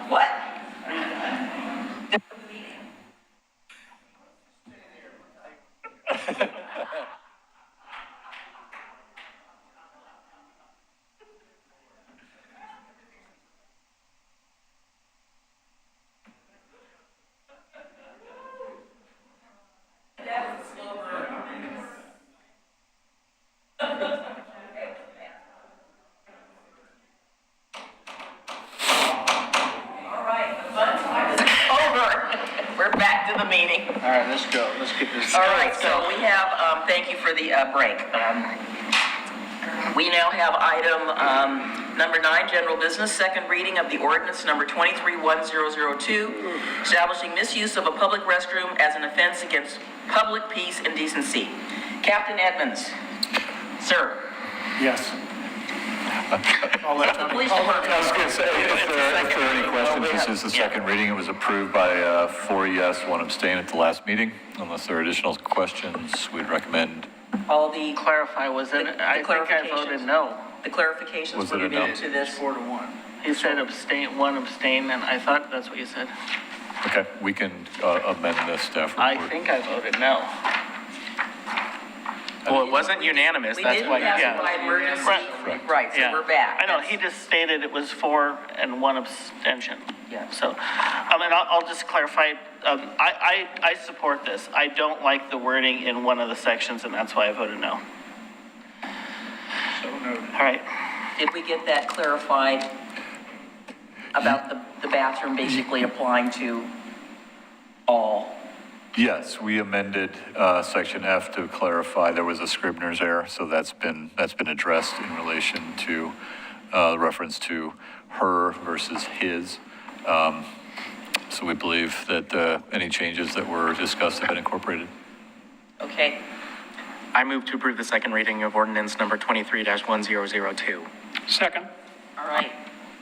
What? We're back to the meeting. All right, let's go. Let's get this. All right, so we have, thank you for the break. We now have item number 9, general business, second reading of the ordinance number 231002, establishing misuse of a public restroom as an offense against public peace and decency. Captain Edmonds, sir. Yes. Police I department. was going to say, if there are any questions, this is the second reading. It was approved by 4 yes, 1 abstain at the last meeting. Unless there are additional questions, we'd recommend. All the Clarify, was it, I think I voted no. The clarifications Was were it a given no? to this. 4-1. He said abstain, 1 abstain, and I thought that's what you said. Okay, we can amend the staff report. I think I voted no. Well, it wasn't unanimous, We that's did why, pass it yeah. by emergency. Correct. Right, so Yeah. we're back. I know, he just stated it was 4 and 1 abstention. Yeah. So, I'll just clarify, I support this. I don't like the wording in one of the sections, and that's why I voted no. So noted. All right. Did we get that clarified about the bathroom basically applying to all? Yes, we amended section F to clarify there was a Scribner's error, so that's been addressed in relation to reference to her versus his. So we believe that any changes that were discussed have been incorporated. Okay, I move to approve the second reading of ordinance number 23-1002. Second. all right.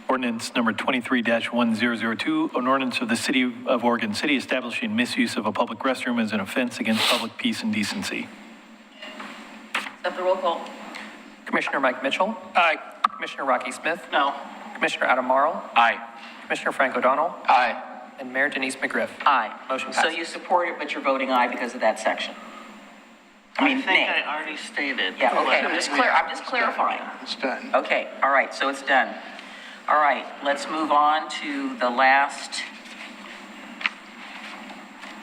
Ordinance number 23-1002, an ordinance of the City of Oregon City establishing misuse of a public restroom as an offense against public peace and decency. Accept the roll call. Commissioner Mike Mitchell. Aye. Commissioner Rocky Smith. No. Commissioner Adam Marl. Aye. Commissioner Frank O'Donnell. Aye. And Mayor Denise McGriff. Aye. Motion So passes. you support it, but you're voting aye because of that section? I mean, I think nay. I already stated. Yeah, okay, I'm just clarifying. It's done. Okay, all right, so it's done. All right, let's move on to the last.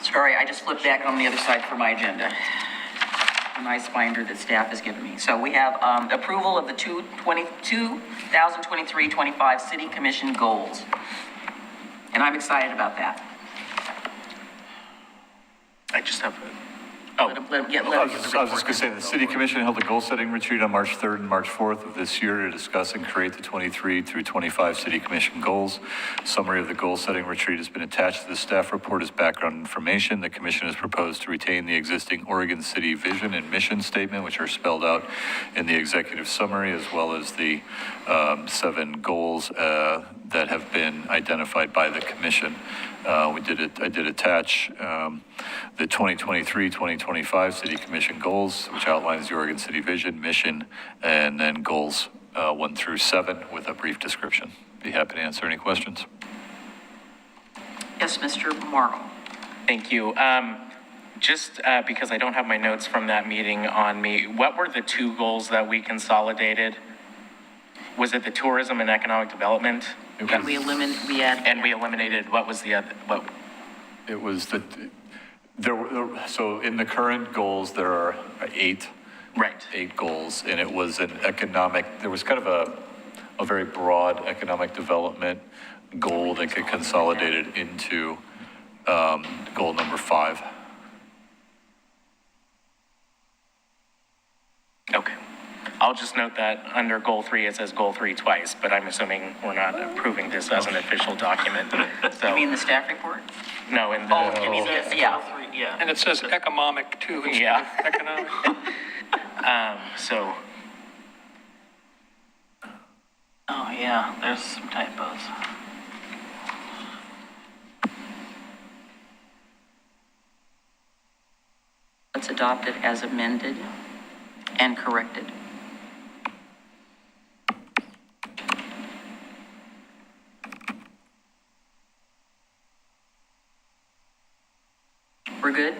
Sorry, I just flipped back on the other side for my agenda. A nice binder that staff has given me. So we have approval of the 2023-25 City Commission goals. And I'm excited about that. I just have Let him get I was just going to say, the City Commission held a goal-setting retreat on March 3rd and March 4th of this year to discuss and create the 23 through 25 City Commission goals. Summary of the goal-setting retreat has been attached to the staff report as background information. The Commission has proposed to retain the existing Oregon City vision and mission statement, which are spelled out in the executive summary, as well as the 7 goals that have been identified by the Commission. I did attach the 2023-2025 City Commission goals, which outlines the Oregon City vision, mission, and then goals 1 through 7 with a brief description. Be happy to answer any questions. Yes, Mr. Morrow. Thank you. Just because I don't have my notes from that meeting on me, what were the two goals that we consolidated? Was it the tourism and economic development? And we eliminated, what was the other, what? It was so in the current goals, there are eight. Right. 8 goals, and it was an economic, there was kind of a very broad economic development goal that could consolidate it into goal number 5. Okay. I'll just note that under goal 3, it says goal 3 twice, but I'm assuming we're not approving this as an official document. So, You mean the staff report? no, in the. Oh, you mean the, yeah. Yeah. And it says economic too, instead Yeah. of economic. So, Oh, yeah, there's some typos. Let's adopt it as amended and corrected. We're good?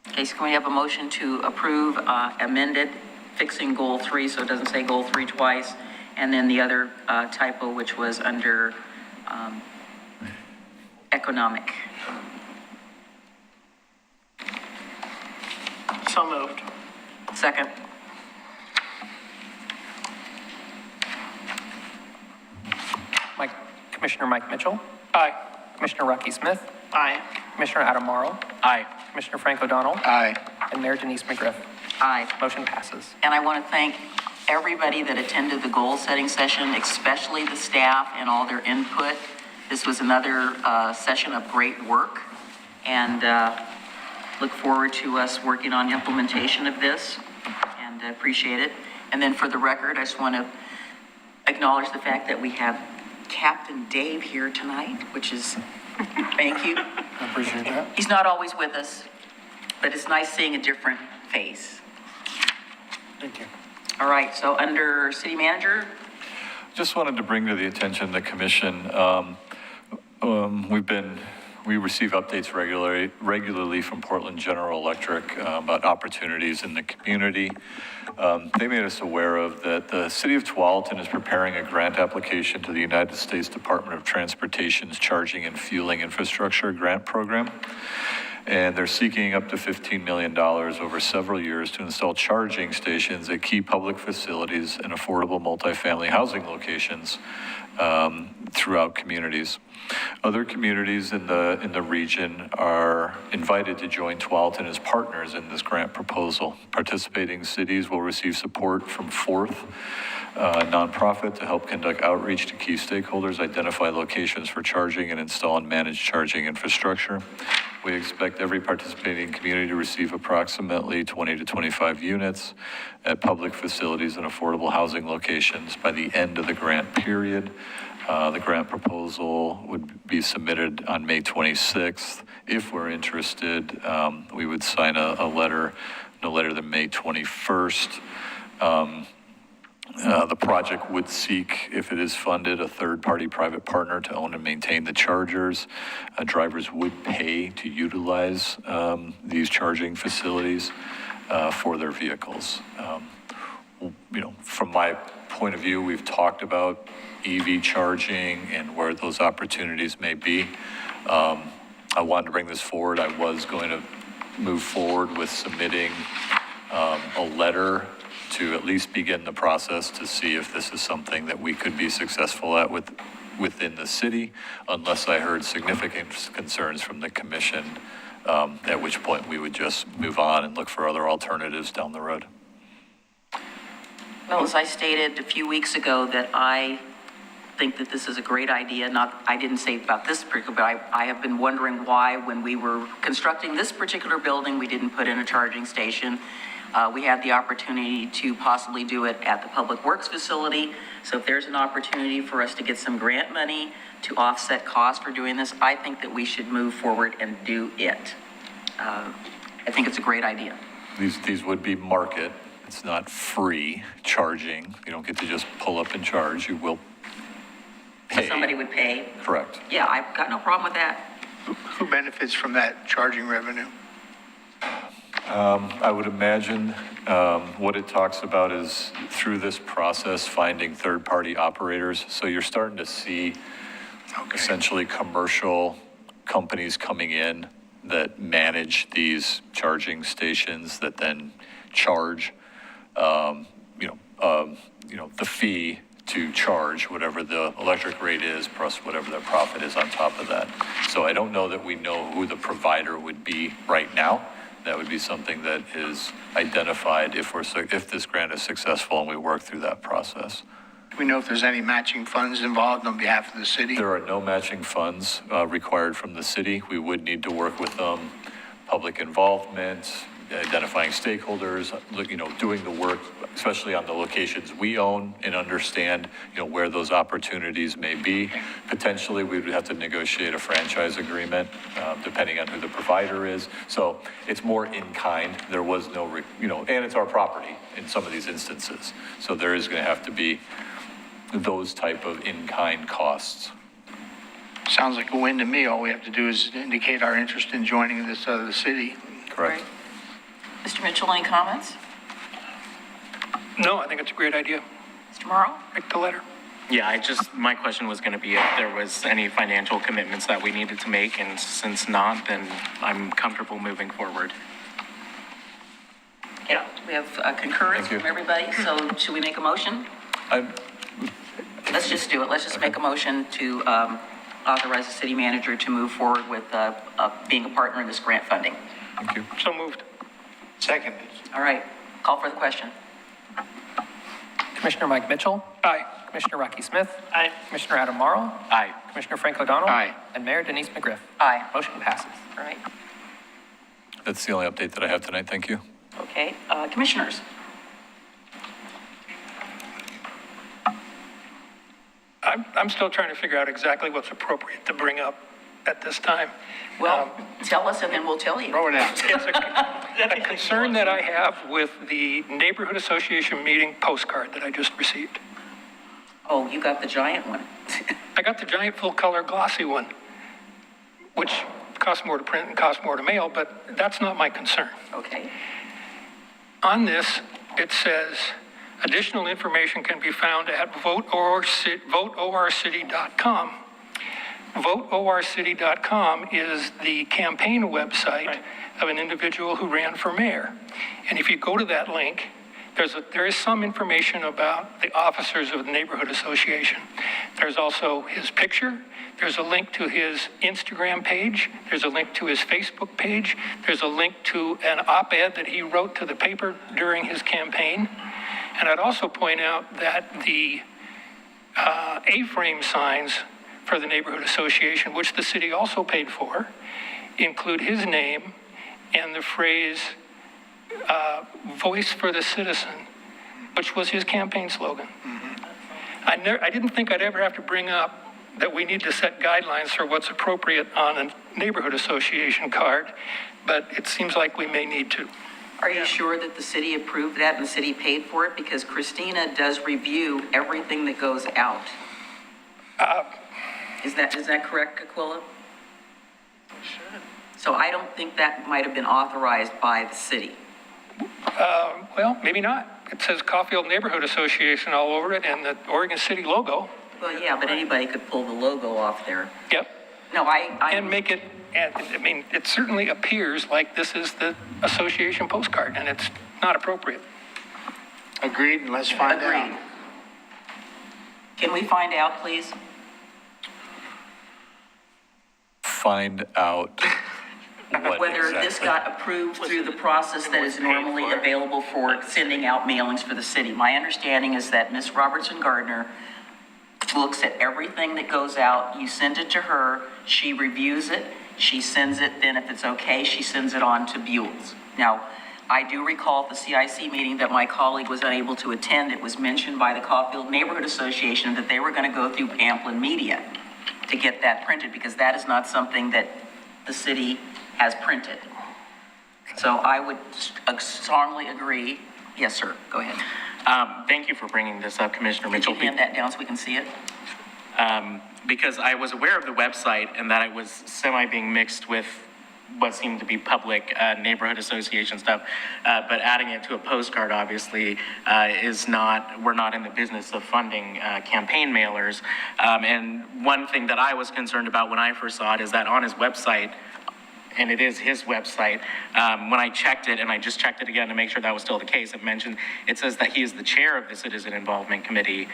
Okay, so can we have a motion to approve amended, fixing goal 3, so it doesn't say goal 3 twice, and then the other typo, which was under economic. So moved. Second. Commissioner Mike Mitchell, Aye. Commissioner Rocky Smith, Aye. Commissioner Adam Morrow, aye. Commissioner Frank O'Donnell, Aye. and Mayor Denise McGriff. Aye. Motion passes. And I want to thank everybody that attended the goal-setting session, especially the staff and all their input. This was another session of great work, and look forward to us working on implementation of this, and appreciate it. And then for the record, I just want to acknowledge the fact that we have Captain Dave here tonight, which is, thank you. I appreciate that. He's not always with us, but it's nice seeing a different face. Thank you. All right, so under city manager, Just wanted to bring to the attention the commission, we receive updates regularly from Portland General Electric about opportunities in the community. They made us aware of that the city of Tualatin is preparing a grant application to the United States Department of Transportation's Charging and Fueling Infrastructure Grant Program. And they're seeking up to $15 million over several years to install charging stations at key public facilities and affordable multifamily housing locations throughout communities. Other communities in the region are invited to join Tualatin as partners in this grant proposal. Participating cities will receive support from Fourth, nonprofit, to help conduct outreach to key stakeholders, identify locations for charging, and install and manage charging infrastructure. We expect every participating community to receive approximately 20 to 25 units at public facilities and affordable housing locations by the end of the grant period. The grant proposal would be submitted on May 26th. If we're interested, we would sign a letter no later than May 21st. The project would seek, if it is funded, a third-party private partner to own and maintain the chargers. Drivers would pay to utilize these charging facilities for their vehicles. From my point of view, we've talked about EV charging and where those opportunities may be. I wanted to bring this forward. I was going to move forward with submitting a letter to at least begin the process to see if this is something that we could be successful at within the city, unless I heard significant concerns from the commission, at which point we would just move on and look for other alternatives down the road. well, as I stated a few weeks ago, that I think that this is a great idea. I didn't say about this particular, but I have been wondering why, when we were constructing this particular building, we didn't put in a charging station. We had the opportunity to possibly do it at the Public Works facility. So if there's an opportunity for us to get some grant money to offset costs for doing this, I think that we should move forward and do it. I think it's a great idea. These would be market. It's not free charging. You don't get to just pull up and charge. You will pay. Somebody would pay. Correct. Yeah, I've got no problem with that. Who benefits from that charging revenue? I would imagine what it talks about is through this process, finding third-party operators. So you're starting to see essentially commercial companies coming in that manage these charging stations that then charge, the fee to charge whatever the electric rate is plus whatever their profit is on top of that. So I don't know that we know who the provider would be right now. That would be something that is identified if this grant is successful and we work through that process. Do we know if there's any matching funds involved on behalf of the city? There are no matching funds required from the city. We would need to work with them, public involvement, identifying stakeholders, doing the work, especially on the locations we own and understand, where those opportunities may be. Potentially, we would have to negotiate a franchise agreement, depending on who the provider is. So it's more in kind. There was no, and it's our property in some of these instances. So there is going to have to be those type of in-kind costs. Sounds like a win to me. All we have to do is indicate our interest in joining this other city. Correct. Mr. Mitchell, any comments? No, I think it's a great idea. Mr. Morrow? Write the letter. Yeah, my question was going to be if there was any financial commitments that we needed to make, and since not, then I'm comfortable moving forward. Yeah, we have concurrence Thank you. from everybody, so should we make a motion? Let's just do it. Let's just make a motion to authorize the city manager to move forward with being a partner in this grant funding. Thank you. So moved. Second. All right, call for the question. Commissioner Mike Mitchell. Aye. Commissioner Rocky Smith. Aye. Commissioner Adam Marl. Aye. Commissioner Frank O'Donnell. Aye. And Mayor Denise McGriff. Aye. Motion passes. All right, That's the only update that I have tonight. Thank you. okay. Commissioners? I'm still trying to figure out exactly what's appropriate to bring up at this time. Well, tell us and then we'll tell you. Throw it out. It's a concern that I have with the neighborhood association meeting postcard that I just received. Oh, you got the giant one. I got the giant full-color glossy one, which costs more to print and costs more to mail, but that's not my concern. Okay. On this, it says, additional information can be found at voteorcity.com. Voteorcity.com is the campaign website of an individual who ran for mayor. And if you go to that link, there is some information about the officers of the neighborhood association. There's also his picture. There's a link to his Instagram page. There's a link to his Facebook page. There's a link to an op-ed that he wrote to the paper during his campaign. And I'd also point out that the A-frame signs for the neighborhood association, which the city also paid for, include his name and the phrase, voice for the citizen, which was his campaign slogan. I didn't think I'd ever have to bring up that we need to set guidelines for what's appropriate on a neighborhood association card, but it seems like we may need to. Are you sure that the city approved that and the city paid for it? Because Christina does review everything that goes out. Is that correct, Aquila? Sure. So I don't think that might have been authorized by the city. Well, maybe not. It says Caulfield Neighborhood Association all over it and the Oregon City logo. Well, yeah, but anybody could pull the logo off there. Yep. No, And make it, it certainly appears like this is the association postcard, and it's not appropriate. Agreed, and let's find Agreed. out. Can we find out, please? Find out what Whether this exactly. got approved through the process that is normally available for sending out mailings for the city. My understanding is that Ms. Robertson Gardner looks at everything that goes out, you send it to her, she reviews it, she sends it, then if it's okay, she sends it on to Buell's. Now, I do recall at the CIC meeting that my colleague was unable to attend. It was mentioned by the Caulfield Neighborhood Association that they were going to go through Pamplin Media to get that printed, because that is not something that the city has printed. So I would strongly agree. Yes, sir, go ahead. Thank you for bringing this up, Commissioner Could Mitchell. you hand that down so we can see it? because I was aware of the website and that it was semi being mixed with what seemed to be public neighborhood association stuff, but adding it to a postcard obviously is not, we're not in the business of funding campaign mailers. And one thing that I was concerned about when I first saw it is that on his website, and it is his website, when I checked it, and I just checked it again to make sure that was still the case, it says that he is the chair of the Citizen Involvement Committee.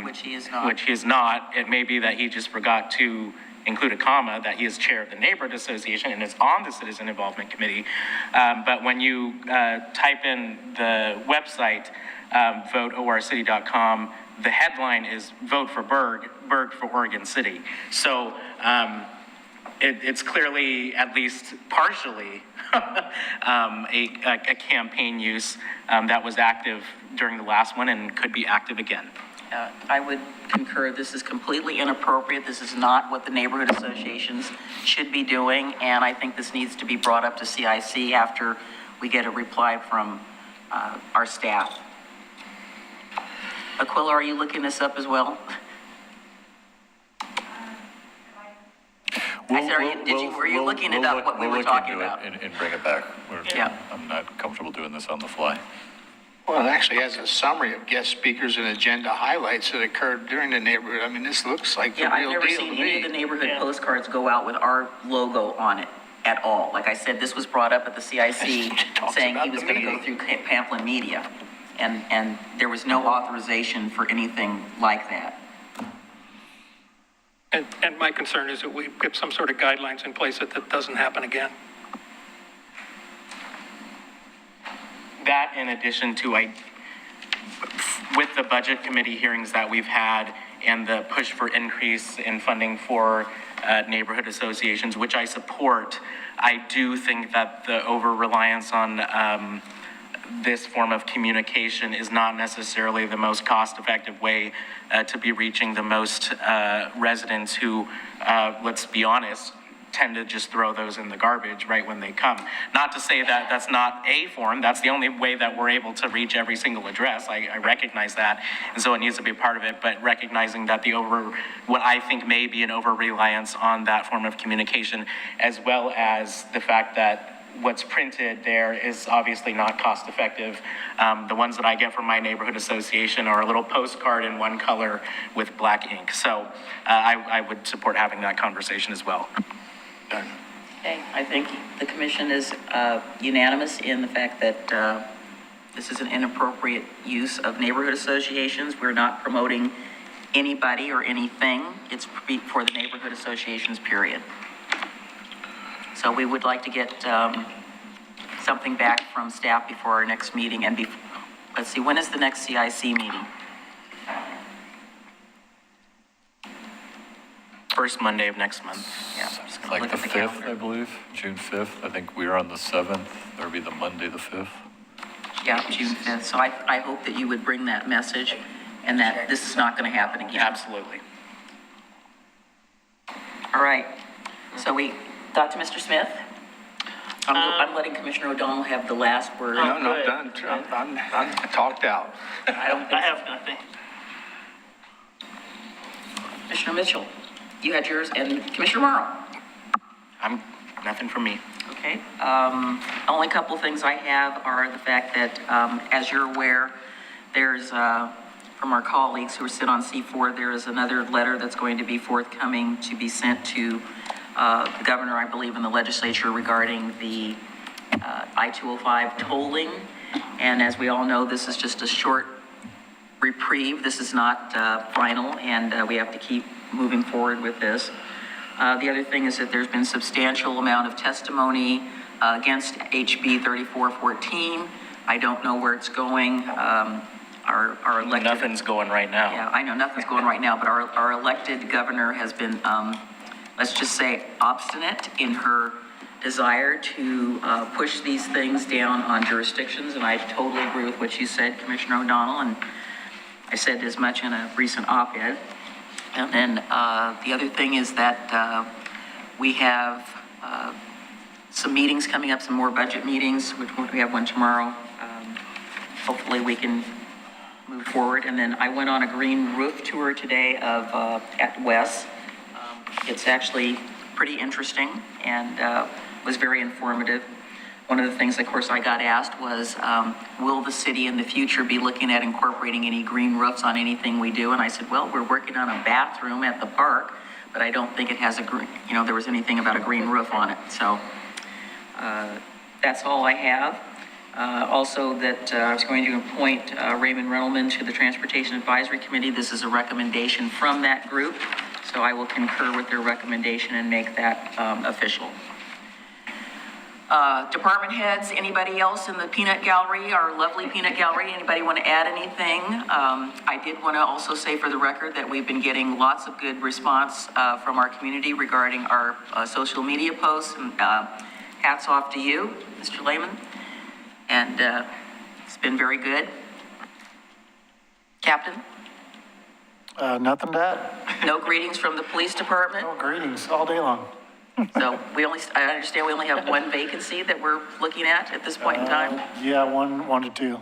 Which he is not. Which he is not. It may be that he just forgot to include a comma, that he is chair of the Neighborhood Association and is on the Citizen Involvement Committee. But when you type in the website, voteorcity.com, the headline is Vote for Berg for Oregon City. So it's clearly, at least partially, a campaign use that was active during the last one and could be active again. I would concur, this is completely inappropriate. This is not what the neighborhood associations should be doing, and I think this needs to be brought up to CIC after we get a reply from our staff. Aquila, are you looking this up as well? Were you looking it up, what we were talking about? And bring it back. Yeah. I'm not comfortable doing this on the fly. Well, it actually has a summary of guest speakers and agenda highlights that occurred during the neighborhood. I mean, this looks like the Yeah, I've real never deal seen to any of me. the neighborhood postcards go out with our logo on it at all. Like I said, this was brought up at the CIC Talks saying he about was the going to go meeting. through Pamplin Media. And there was no authorization for anything like that. And my concern is that we get some sort of guidelines in place that doesn't happen again. That in addition to, with the budget committee hearings that we've had and the push for increase in funding for neighborhood associations, which I support, I do think that the over-reliance on this form of communication is not necessarily the most cost-effective way to be reaching the most residents who, let's be honest, tend to just throw those in the garbage right when they come. Not to say that that's not a form, that's the only way that we're able to reach every single address. I recognize that, and so it needs to be a part of it, but recognizing that what I think may be an over-reliance on that form of communication, as well as the fact that what's printed there is obviously not cost effective. The ones that I get from my neighborhood association are a little postcard in one color with black ink. So I would support having that conversation as well. Okay, I think the commission is unanimous in the fact that this is an inappropriate use of neighborhood associations. We're not promoting anybody or anything. It's for the neighborhood associations, period. So we would like to get something back from staff before our next meeting. And let's see, when is the next CIC meeting? First Monday of next month. Yeah, just gonna Like look the at the 5th, calendar. I believe, June 5th. I think we are on the 7th. That'll be the Monday, the 5th. Yeah, June 5th. So I hope that you would bring that message and that this is not going to happen again. Absolutely. All right. So we got to Mr. Smith. I'm letting Commissioner O'Donnell have the last word. No, done. I'm talked out. I don't I think, have nothing. Commissioner Mitchell, you had yours, and Commissioner Morrow. Nothing from me. Okay. Only couple things I have are the fact that, as you're aware, there's, from our colleagues who sit on C4, there is another letter that's going to be forthcoming to be sent to the governor, I believe, in the legislature regarding the I-205 tolling. And as we all know, this is just a short reprieve. This is not final, and we have to keep moving forward with this. The other thing is that there's been substantial amount of testimony against HB 3414. I don't know where it's going. Our elected... Nothing's going right now. Yeah, I know nothing's going right now, but our elected governor has been, let's just say, obstinate in her desire to push these things down on jurisdictions, and I totally agree with what you said, Commissioner O'Donnell, and I said as much in a recent op-ed. And then the other thing is that we have some meetings coming up, some more budget meetings, which we have one tomorrow. Hopefully we can move forward. And then I went on a green roof tour today at Wes. It's actually pretty interesting and was very informative. One of the things, of course, I got asked was, will the city in the future be looking at incorporating any green roofs on anything we do? And I said, well, we're working on a bathroom at the park, but I don't think it has a green, there was anything about a green roof on it. So that's all I have. Also that I was going to appoint Raymond Reynolman to the Transportation Advisory Committee. This is a recommendation from that group, so I will concur with their recommendation and make that official. Department heads, anybody else in the peanut gallery, our lovely peanut gallery, anybody want to add anything? I did want to also say for the record that we've been getting lots of good response from our community regarding our social media posts, and hats off to you, Mr. Lehman. And it's been very good. Captain? Nothing to add. No greetings from the police department? No greetings all day long. So I understand we only have one vacancy that we're looking at this point in time? Yeah, one to two.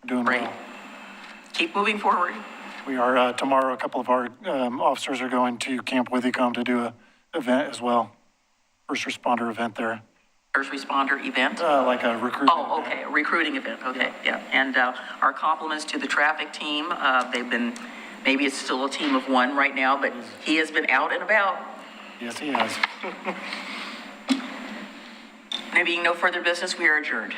Doing Great. well. Keep moving forward. We are, tomorrow, a couple of our officers are going to Camp Withicombe to do a event as well. First responder event there. First responder event? Like a recruiting Oh, okay, a recruiting event, okay, yeah. And our compliments to the traffic team. They've been, maybe it's still a team of one right now, but he has been out and about. Yes, he has. There being no further business, we are adjourned.